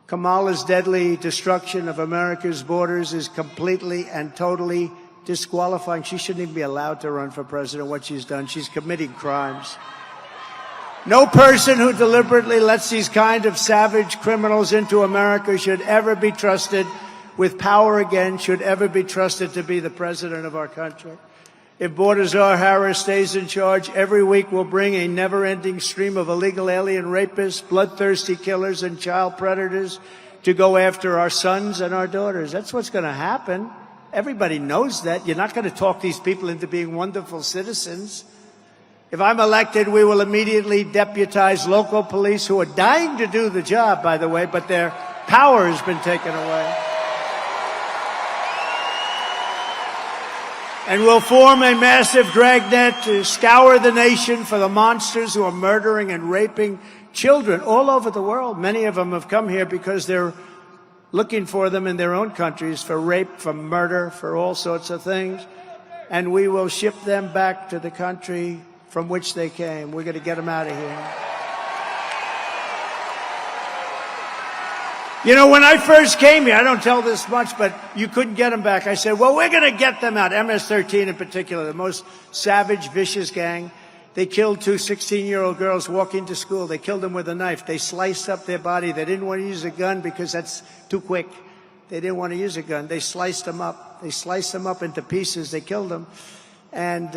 Kamala's deadly destruction of America's borders is completely and totally disqualifying. She shouldn't even be allowed to run for president, what she's done. She's committing crimes. No person who deliberately lets these kind of savage criminals into America should ever be trusted with power again, should ever be trusted to be the president of our country. If Border Czar Harris stays in charge, every week will bring a never-ending stream of illegal alien rapists, bloodthirsty killers, and child predators to go after our sons and our daughters. That's what's going to happen. Everybody knows that. You're not going to talk these people into being wonderful citizens. If I'm elected, we will immediately deputize local police who are dying to do the job, by the way, but their power has been taken away. And we'll form a massive dragnet to scour the nation for the monsters who are murdering and raping children all over the world. Many of them have come here because they're looking for them in their own countries for rape, for murder, for all sorts of things. And we will ship them back to the country from which they came. We're going to get them out of here. You know, when I first came here, I don't tell this much, but you couldn't get them back. I said, well, we're going to get them out. MS-13 in particular, the most savage, vicious gang. They killed two 16-year-old girls walking to school. They killed them with a knife. They sliced up their body. They didn't want to use a gun because that's too quick. They didn't want to use a gun. They sliced them up. They sliced them up into pieces. They killed them. And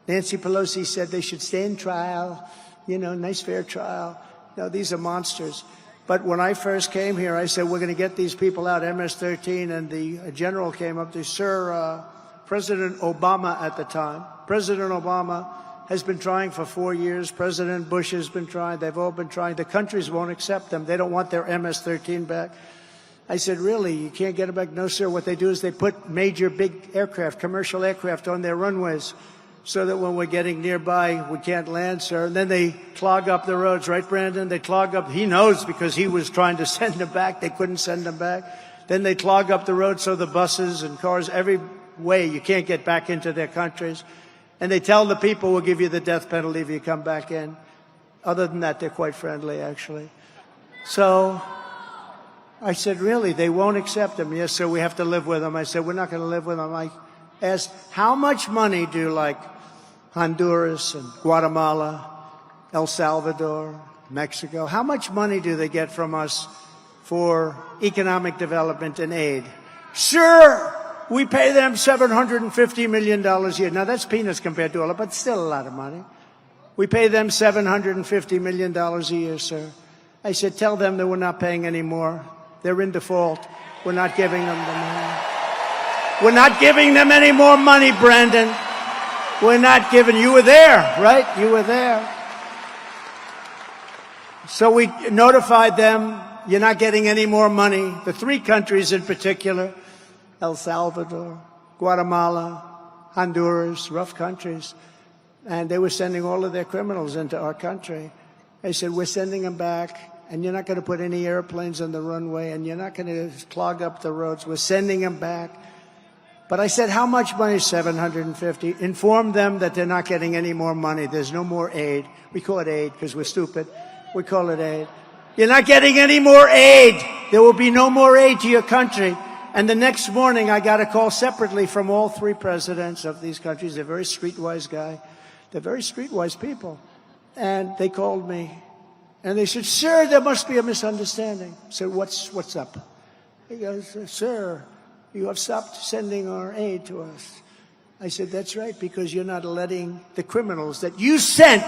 Nancy Pelosi said they should stand trial, you know, nice fair trial. No, these are monsters. But when I first came here, I said, we're going to get these people out, MS-13, and the general came up to, sir, President Obama at the time. President Obama has been trying for 4 years. President Bush has been trying. They've all been trying. The countries won't accept them. They don't want their MS-13 back. I said, really, you can't get it back? No, sir. What they do is they put major big aircraft, commercial aircraft on their runways so that when we're getting nearby, we can't land, sir. And then they clog up the roads, right, Brandon? They clog up. He knows because he was trying to send them back. They couldn't send them back. Then they clog up the roads so the buses and cars, every way, you can't get back into their countries. And they tell the people, we'll give you the death penalty if you come back in. Other than that, they're quite friendly, actually. So I said, really, they won't accept them? Yes, sir, we have to live with them. I said, we're not going to live with them. I asked, how much money do, like, Honduras and Guatemala, El Salvador, Mexico, how much money do they get from us for economic development and aid? Sir, we pay them $750 million a year. Now, that's peanuts compared to all of it, but still a lot of money. We pay them $750 million a year, sir. I said, tell them that we're not paying any more. They're in default. We're not giving them the money. We're not giving them any more money, Brandon. We're not giving. You were there, right? You were there. So we notified them, you're not getting any more money. The three countries in particular, El Salvador, Guatemala, Honduras, rough countries. And they were sending all of their criminals into our country. They said, we're sending them back, and you're not going to put any airplanes on the runway, and you're not going to clog up the roads. We're sending them back. But I said, how much money? $750. Inform them that they're not getting any more money. There's no more aid. We call it aid because we're stupid. We call it aid. You're not getting any more aid. There will be no more aid to your country. And the next morning, I got a call separately from all three presidents of these countries. They're very streetwise guy. They're very streetwise people. And they called me. And they said, sir, there must be a misunderstanding. I said, what's up? He goes, sir, you have stopped sending our aid to us. I said, that's right, because you're not letting the criminals that you sent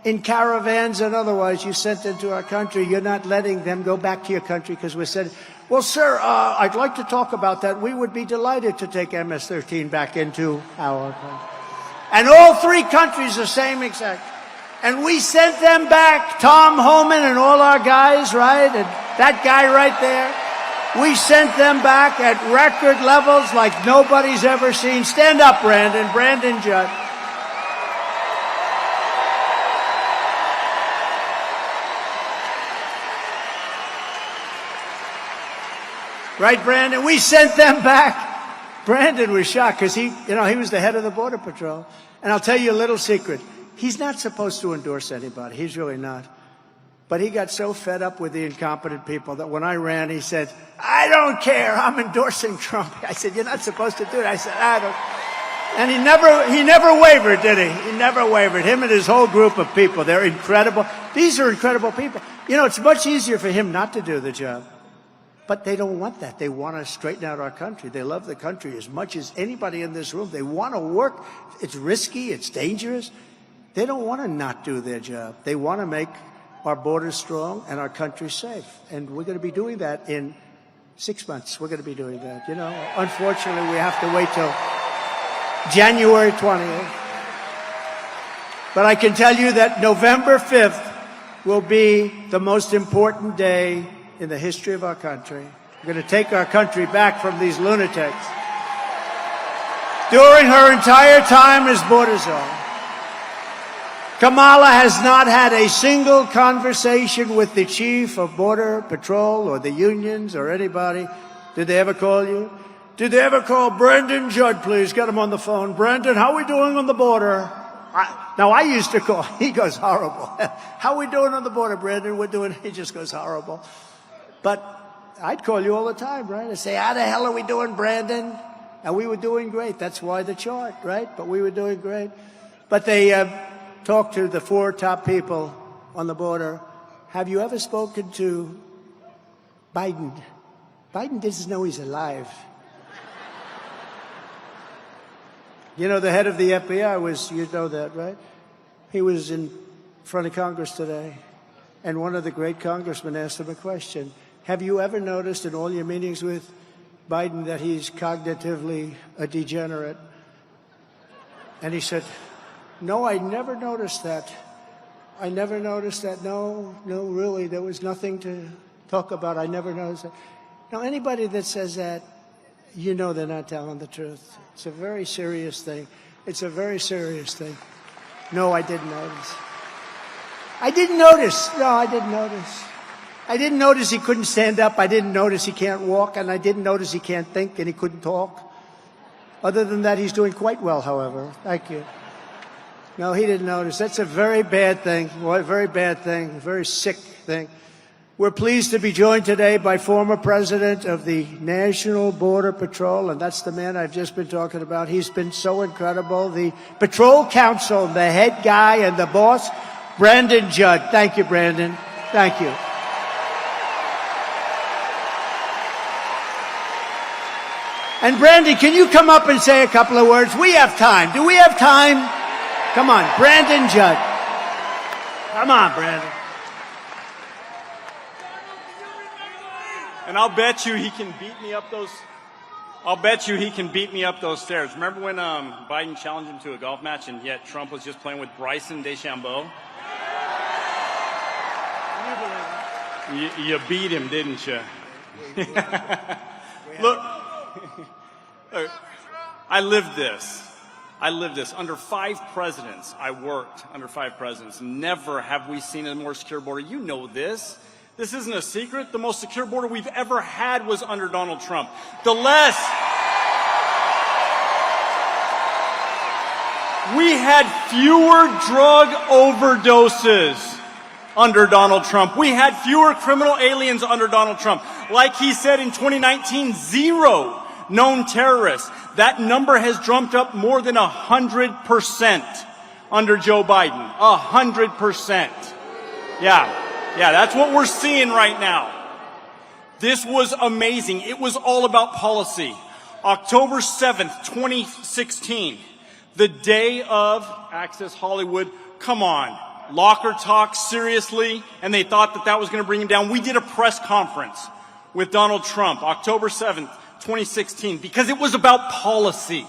in caravans and otherwise you sent into our country, you're not letting them go back to your country because we're sending. Well, sir, I'd like to talk about that. We would be delighted to take MS-13 back into our country. And all three countries the same exact. And we sent them back, Tom Homan and all our guys, right? And that guy right there. We sent them back at record levels like nobody's ever seen. Stand up, Brandon. Brandon Judd. Right, Brandon? We sent them back. Brandon was shocked because he was the head of the Border Patrol. And I'll tell you a little secret. He's not supposed to endorse anybody. He's really not. But he got so fed up with the incompetent people that when I ran, he said, I don't care. I'm endorsing Trump. I said, you're not supposed to do it. I said, I don't. And he never wavered, did he? He never wavered. Him and his whole group of people, they're incredible. These are incredible people. You know, it's much easier for him not to do the job. But they don't want that. They want to straighten out our country. They love the country as much as anybody in this room. They want to work. It's risky. It's dangerous. They don't want to not do their job. They want to make our borders strong and our country safe. And we're going to be doing that in 6 months. We're going to be doing that. You know, unfortunately, we have to wait till January 20th. But I can tell you that November 5th will be the most important day in the history of our country. We're going to take our country back from these lunatics. During her entire time as border czar, Kamala has not had a single conversation with the chief of Border Patrol or the unions or anybody. Did they ever call you? Did they ever call Brandon Judd, please? Get him on the phone. Brandon, how are we doing on the border? I used to call. He goes, horrible. How are we doing on the border, Brandon? We're doing, he just goes, horrible. But I'd call you all the time, right? I'd say, how the hell are we doing, Brandon? And we were doing great. That's why the chart, right? But we were doing great. But they talked to the 4 top people on the border. Have you ever spoken to Biden? Biden doesn't know he's alive. You know, the head of the FBI was, you know that, right? He was in front of Congress today, and one of the great congressmen asked him a question. Have you ever noticed in all your meetings with Biden that he's cognitively a degenerate? And he said, no, I never noticed that. I never noticed that. No, really, there was nothing to talk about. I never noticed that. Now, anybody that says that, you know they're not telling the truth. It's a very serious thing. It's a very serious thing. No, I didn't notice. I didn't notice. No, I didn't notice. I didn't notice he couldn't stand up. I didn't notice he can't walk. And I didn't notice he can't think and he couldn't talk. Other than that, he's doing quite well, however. Thank you. No, he didn't notice. That's a very bad thing. Very bad thing. A very sick thing. We're pleased to be joined today by former president of the National Border Patrol, and that's the man I've just been talking about. He's been so incredible. The Patrol Council, the head guy and the boss, Brandon Judd. Thank you, Brandon. Thank you. And Brandon, can you come up and say a couple of words? We have time. Do we have time? Come on, Brandon Judd. Come on, Brandon. And I'll bet you he can beat me up those. I'll bet you he can beat me up those stairs. Remember when Biden challenged him to a golf match, and yet Trump was just playing with Bryson DeChambeau? You beat him, didn't you? Look, I lived this. Under 5 presidents, I worked under 5 presidents. Never have we seen a more secure border. You know this. This isn't a secret. The most secure border we've ever had was under Donald Trump. We had fewer drug overdoses under Donald Trump. We had fewer criminal aliens under Donald Trump. Like he said in 2019, 0 known terrorists. That number has jumped up more than 100% under Joe Biden. 100%. Yeah, that's what we're seeing right now. This was amazing. It was all about policy. October 7th, 2016, the day of Access Hollywood. Come on, locker talk, seriously? And they thought that that was going to bring him down. We did a press conference with Donald Trump, October 7th, 2016, because it was about policy.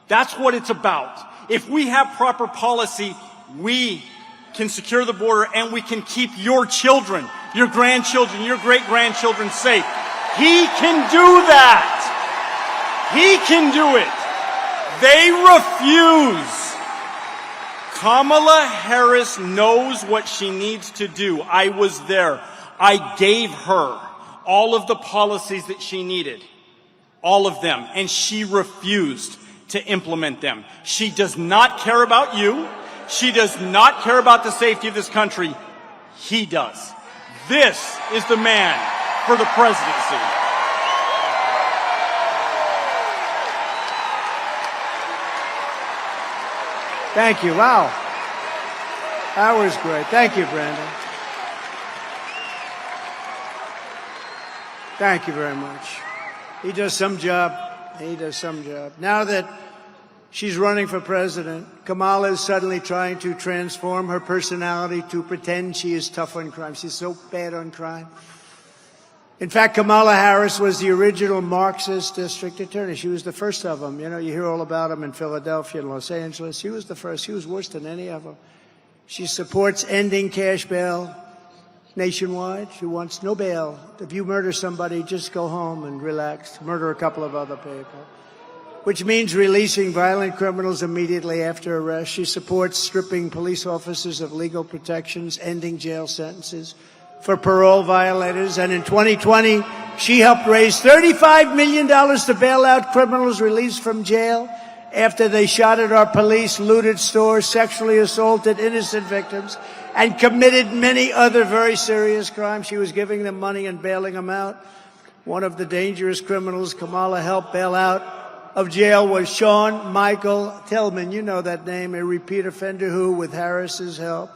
That's what it's about. If we have proper policy, we can secure the border and we can keep your children, your grandchildren, your great-grandchildren safe. He can do that. He can do it. They refuse. Kamala Harris knows what she needs to do. I was there. I gave her all of the policies that she needed. All of them. And she refused to implement them. She does not care about you. She does not care about the safety of this country. He does. This is the man for the presidency. Thank you. Wow. That was great. Thank you, Brandon. Thank you very much. He does some job. He does some job. Now that She's running for president. Kamala is suddenly trying to transform her personality to pretend she is tough on crime. She's so bad on crime. In fact, Kamala Harris was the original Marxist district attorney. She was the first of them. You know, you hear all about them in Philadelphia and Los Angeles. She was the first. She was worse than any of them. She supports ending cash bail nationwide. She wants no bail. If you murder somebody, just go home and relax. Murder a couple of other people. Which means releasing violent criminals immediately after arrest. She supports stripping police officers of legal protections, ending jail sentences for parole violators. And in 2020, she helped raise $35 million to bail out criminals released from jail after they shot at our police, looted stores, sexually assaulted innocent victims, and committed many other very serious crimes. She was giving them money and bailing them out. One of the dangerous criminals Kamala helped bail out of jail was Sean Michael Tillman. You know that name, a repeat offender who, with Harris's help,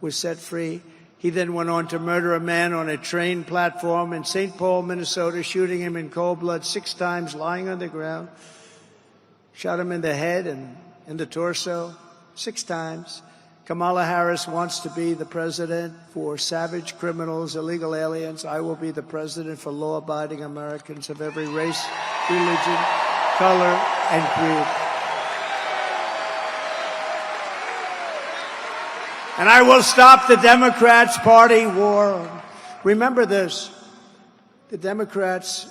was set free. He then went on to murder a man on a train platform in St. Paul, Minnesota, shooting him in cold blood 6 times, lying on the ground. Shot him in the head and in the torso 6 times. Kamala Harris wants to be the president for savage criminals, illegal aliens. I will be the president for law-abiding Americans of every race, religion, color, and creed. And I will stop the Democrats' party war. Remember this. The Democrats,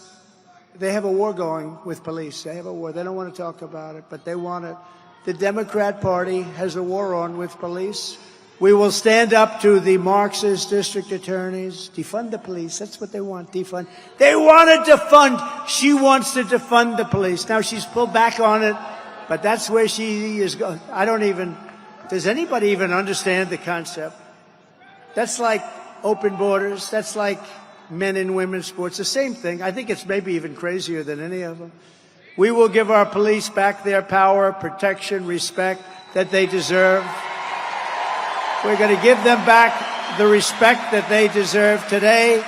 they have a war going with police. They have a war. They don't want to talk about it, but they want it. The Democrat Party has a war on with police. We will stand up to the Marxist district attorneys. Defund the police. That's what they want, defund. They want to defund. She wants to defund the police. Now, she's pulled back on it, but that's where she is going. Does anybody even understand the concept? That's like open borders. That's like men and women's sports. The same thing. I think it's maybe even crazier than any of them. We will give our police back their power, protection, respect that they deserve. We're going to give them back the respect that they deserve. Today,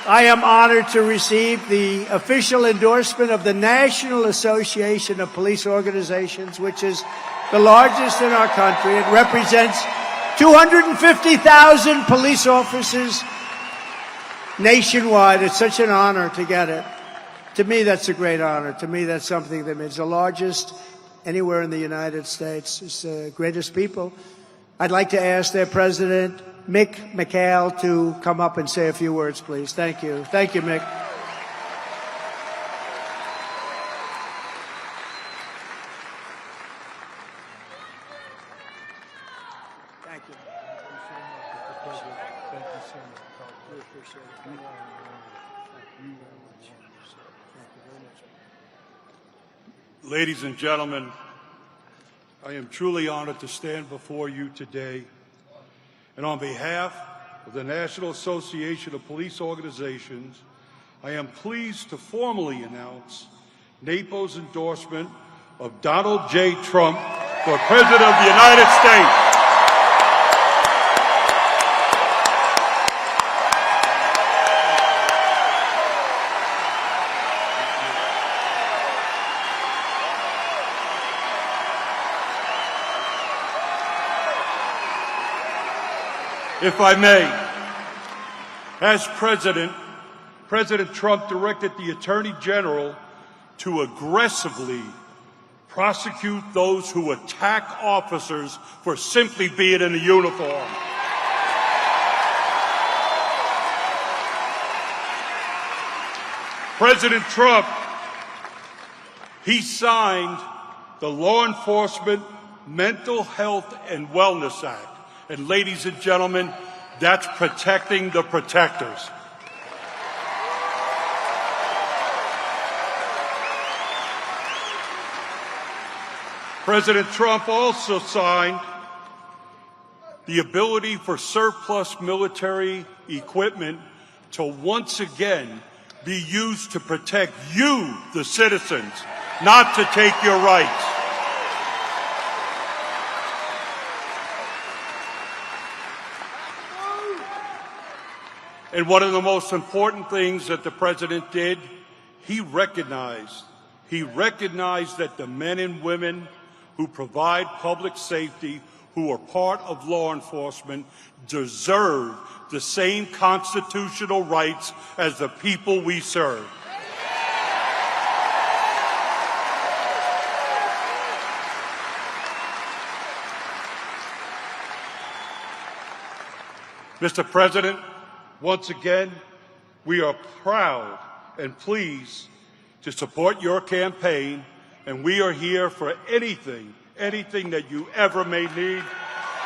I am honored to receive the official endorsement of the National Association of Police Organizations, which is the largest in our country. It represents 250,000 police officers nationwide. It's such an honor to get it. To me, that's a great honor. To me, that's something that means the largest anywhere in the United States. It's the greatest people. I'd like to ask their president, Mick McHale, to come up and say a few words, please. Thank you. Thank you, Mick. Thank you. Thank you so much. We appreciate it. Thank you very much. Thank you very much. Ladies and gentlemen, I am truly honored to stand before you today, and on behalf of the National Association of Police Organizations, I am pleased to formally announce NAPO's endorsement of Donald J. Trump for President of the United States. If I may, as President Trump directed the Attorney General to aggressively prosecute those who attack officers for simply being in a uniform. President Trump, he signed the Law Enforcement Mental Health and Wellness Act. And ladies and gentlemen, that's protecting the protectors. President Trump also signed the ability for surplus military equipment to once again be used to protect you, the citizens, not to take your rights. And one of the most important things that the President did, he recognized He recognized that the men and women who provide public safety, who are part of law enforcement, deserve the same constitutional rights as the people we serve. Mr. President, once again, we are proud and pleased to support your campaign, and we are here for anything that you ever may need.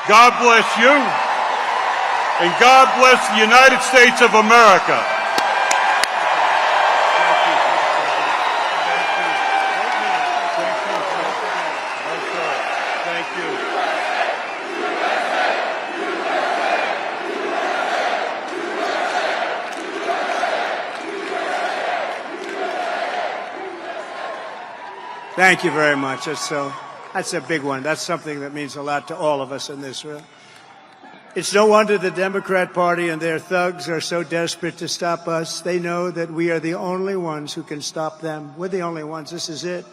God bless you, and God bless the United States of America. Thank you. Thank you very much. That's a big one. That's something that means a lot to all of us in this room. It's no wonder the Democrat Party and their thugs are so desperate to stop us. They know that we are the only ones who can stop them. We're the only ones. This is it.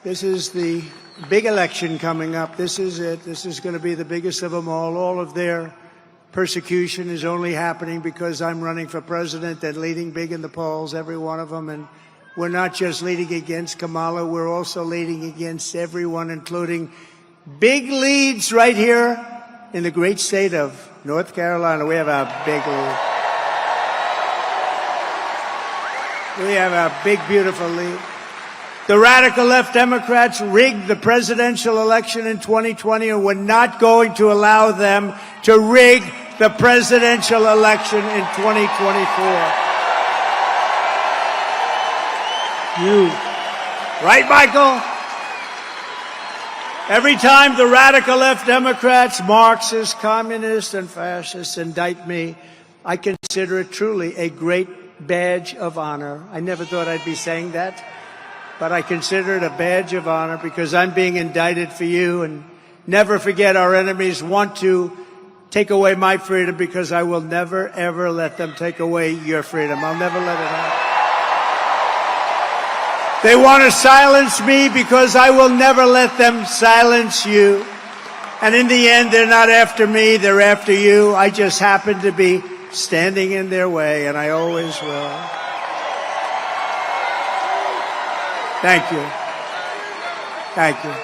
This is the big election coming up. This is it. This is going to be the biggest of them all. All of their persecution is only happening because I'm running for president and leading big in the polls, every one of them. And we're not just leading against Kamala, we're also leading against everyone, including big leads right here in the great state of North Carolina. We have a big lead. We have a big, beautiful lead. The radical left Democrats rigged the presidential election in 2020, and we're not going to allow them to rig the presidential election in 2024. You. Right, Michael? Every time the radical left Democrats, Marxists, communists, and fascists indict me, I consider it truly a great badge of honor. I never thought I'd be saying that, but I consider it a badge of honor because I'm being indicted for you. And never forget, our enemies want to take away my freedom because I will never, ever let them take away your freedom. I'll never let it happen. They want to silence me because I will never let them silence you. And in the end, they're not after me, they're after you. I just happen to be standing in their way, and I always will. Thank you. Thank you.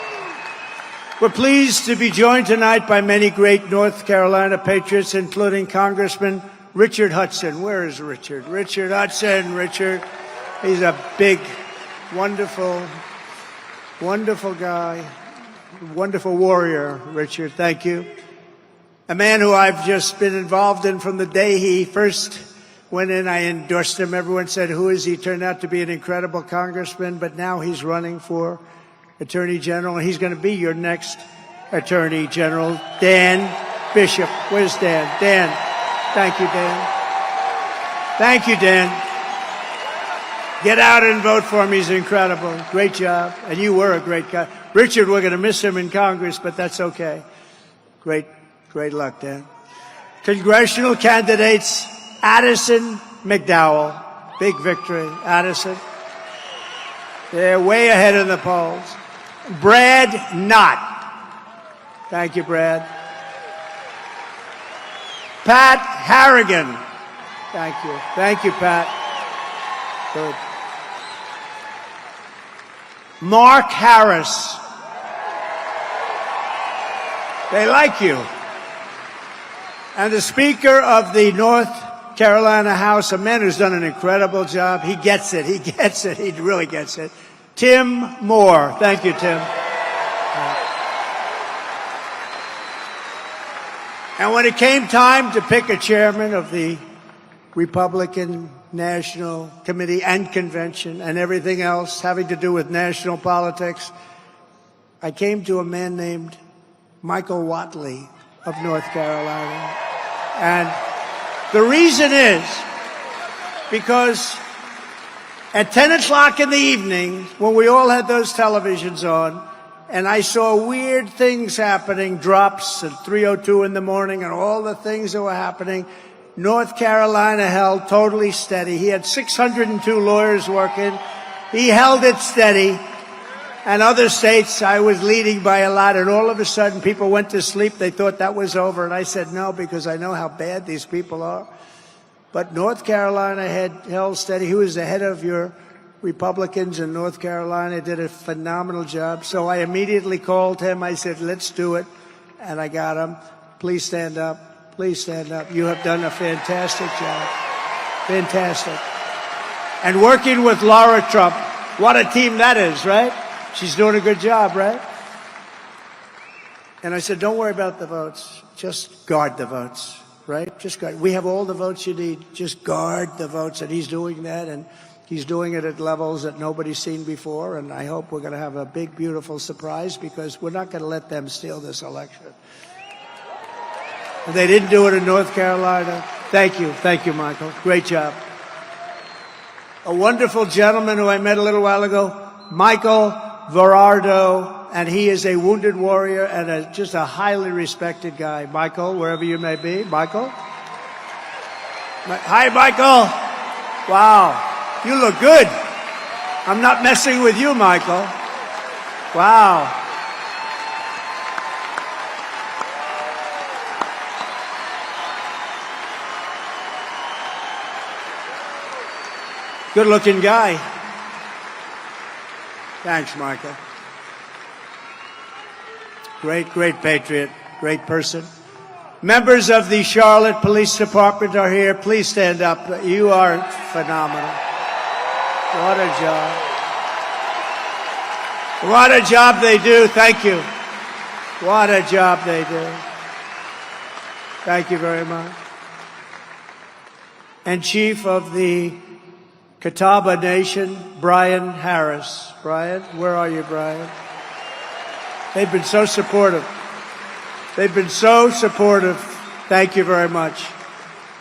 We're pleased to be joined tonight by many great North Carolina patriots, including Congressman Richard Hudson. Where is Richard? Richard Hudson. Richard, he's a big, wonderful, wonderful guy, wonderful warrior, Richard. Thank you. A man who I've just been involved in from the day he first went in. I endorsed him. Everyone said, who is he? Turned out to be an incredible congressman, but now he's running for Attorney General, and he's going to be your next Attorney General, Dan Bishop. Where's Dan? Dan. Thank you, Dan. Thank you, Dan. Get out and vote for him. He's incredible. Great job. And you were a great guy. Richard, we're going to miss him in Congress, but that's okay. Great luck, Dan. Congressional candidates, Addison McDowell. Big victory, Addison. They're way ahead in the polls. Brad Knott. Thank you, Brad. Pat Harrigan. Thank you. Thank you, Pat. Good. Mark Harris. They like you. And the Speaker of the North Carolina House, a man who's done an incredible job. He gets it. He gets it. He really gets it. Tim Moore. Thank you, Tim. And when it came time to pick a chairman of the Republican National Committee and Convention and everything else having to do with national politics, I came to a man named Michael Whatley of North Carolina. And the reason is because at 10 o'clock in the evening, when we all had those televisions on, and I saw weird things happening, drops at 3:02 in the morning and all the things that were happening, North Carolina held totally steady. He had 602 lawyers working. He held it steady. And other states, I was leading by a lot, and all of a sudden people went to sleep. They thought that was over, and I said no, because I know how bad these people are. But North Carolina had held steady. He was the head of your Republicans in North Carolina, did a phenomenal job. So I immediately called him. I said, let's do it. And I got him. Please stand up. Please stand up. You have done a fantastic job. Fantastic. And working with Laura Trump, what a team that is, right? She's doing a good job, right? And I said, don't worry about the votes. Just guard the votes, right? Just guard. We have all the votes you need. Just guard the votes. And he's doing that, and he's doing it at levels that nobody's seen before. And I hope we're going to have a big, beautiful surprise, because we're not going to let them steal this election. And they didn't do it in North Carolina. Thank you. Thank you, Michael. Great job. A wonderful gentleman who I met a little while ago, Michael Verardo, and he is a wounded warrior and just a highly respected guy. Michael, wherever you may be. Michael? Hi, Michael. Wow. You look good. I'm not messing with you, Michael. Wow. Good-looking guy. Thanks, Michael. Great, great patriot, great person. Members of the Charlotte Police Department are here. Please stand up. You are phenomenal. What a job. What a job they do. Thank you. What a job they do. Thank you very much. And Chief of the Catawba Nation, Brian Harris. Brian, where are you, Brian? They've been so supportive. They've been so supportive. Thank you very much.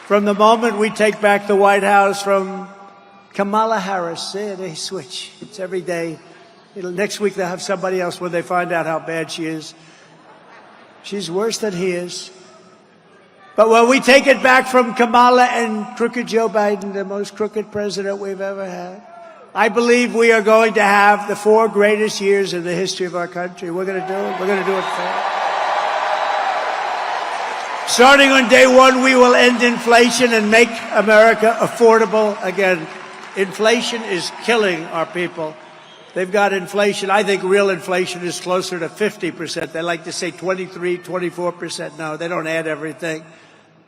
From the moment we take back the White House from Kamala Harris, they switch. It's every day. Next week they'll have somebody else when they find out how bad she is. She's worse than he is. But when we take it back from Kamala and crooked Joe Biden, the most crooked president we've ever had, I believe we are going to have the 4 greatest years in the history of our country. We're going to do it. We're going to do it fair. Starting on day 1, we will end inflation and make America affordable again. Inflation is killing our people. They've got inflation. I think real inflation is closer to 50%. They like to say 23, 24%. No, they don't add everything.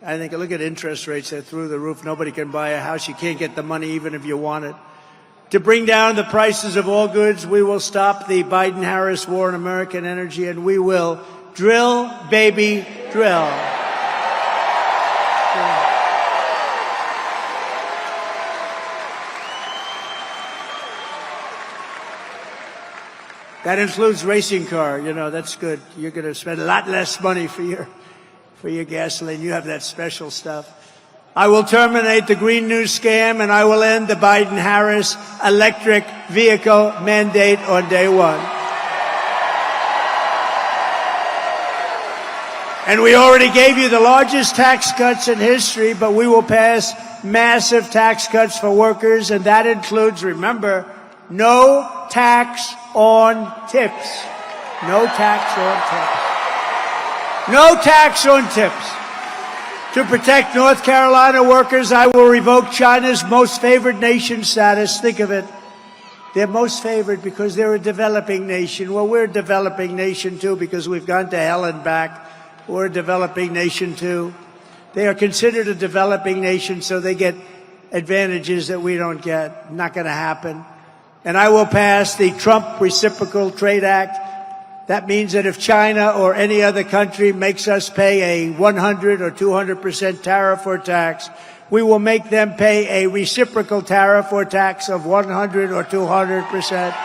I think, look at interest rates. They're through the roof. Nobody can buy a house. You can't get the money even if you want it. To bring down the prices of all goods, we will stop the Biden-Harris war on American energy, and we will drill, baby, drill. That includes racing car. You know, that's good. You're going to spend a lot less money for your gasoline. You have that special stuff. I will terminate the Green New Scam, and I will end the Biden-Harris electric vehicle mandate on day 1. And we already gave you the largest tax cuts in history, but we will pass massive tax cuts for workers, and that includes, remember, no tax on tips. No tax on tips. No tax on tips. To protect North Carolina workers, I will revoke China's most favored nation status. Think of it. They're most favored because they're a developing nation. Well, we're a developing nation, too, because we've gone to hell and back. We're a developing nation, too. They are considered a developing nation, so they get advantages that we don't get. Not going to happen. And I will pass the Trump Reciprocal Trade Act. That means that if China or any other country makes us pay a 100 or 200% tariff or tax, we will make them pay a reciprocal tariff or tax of 100 or 200%.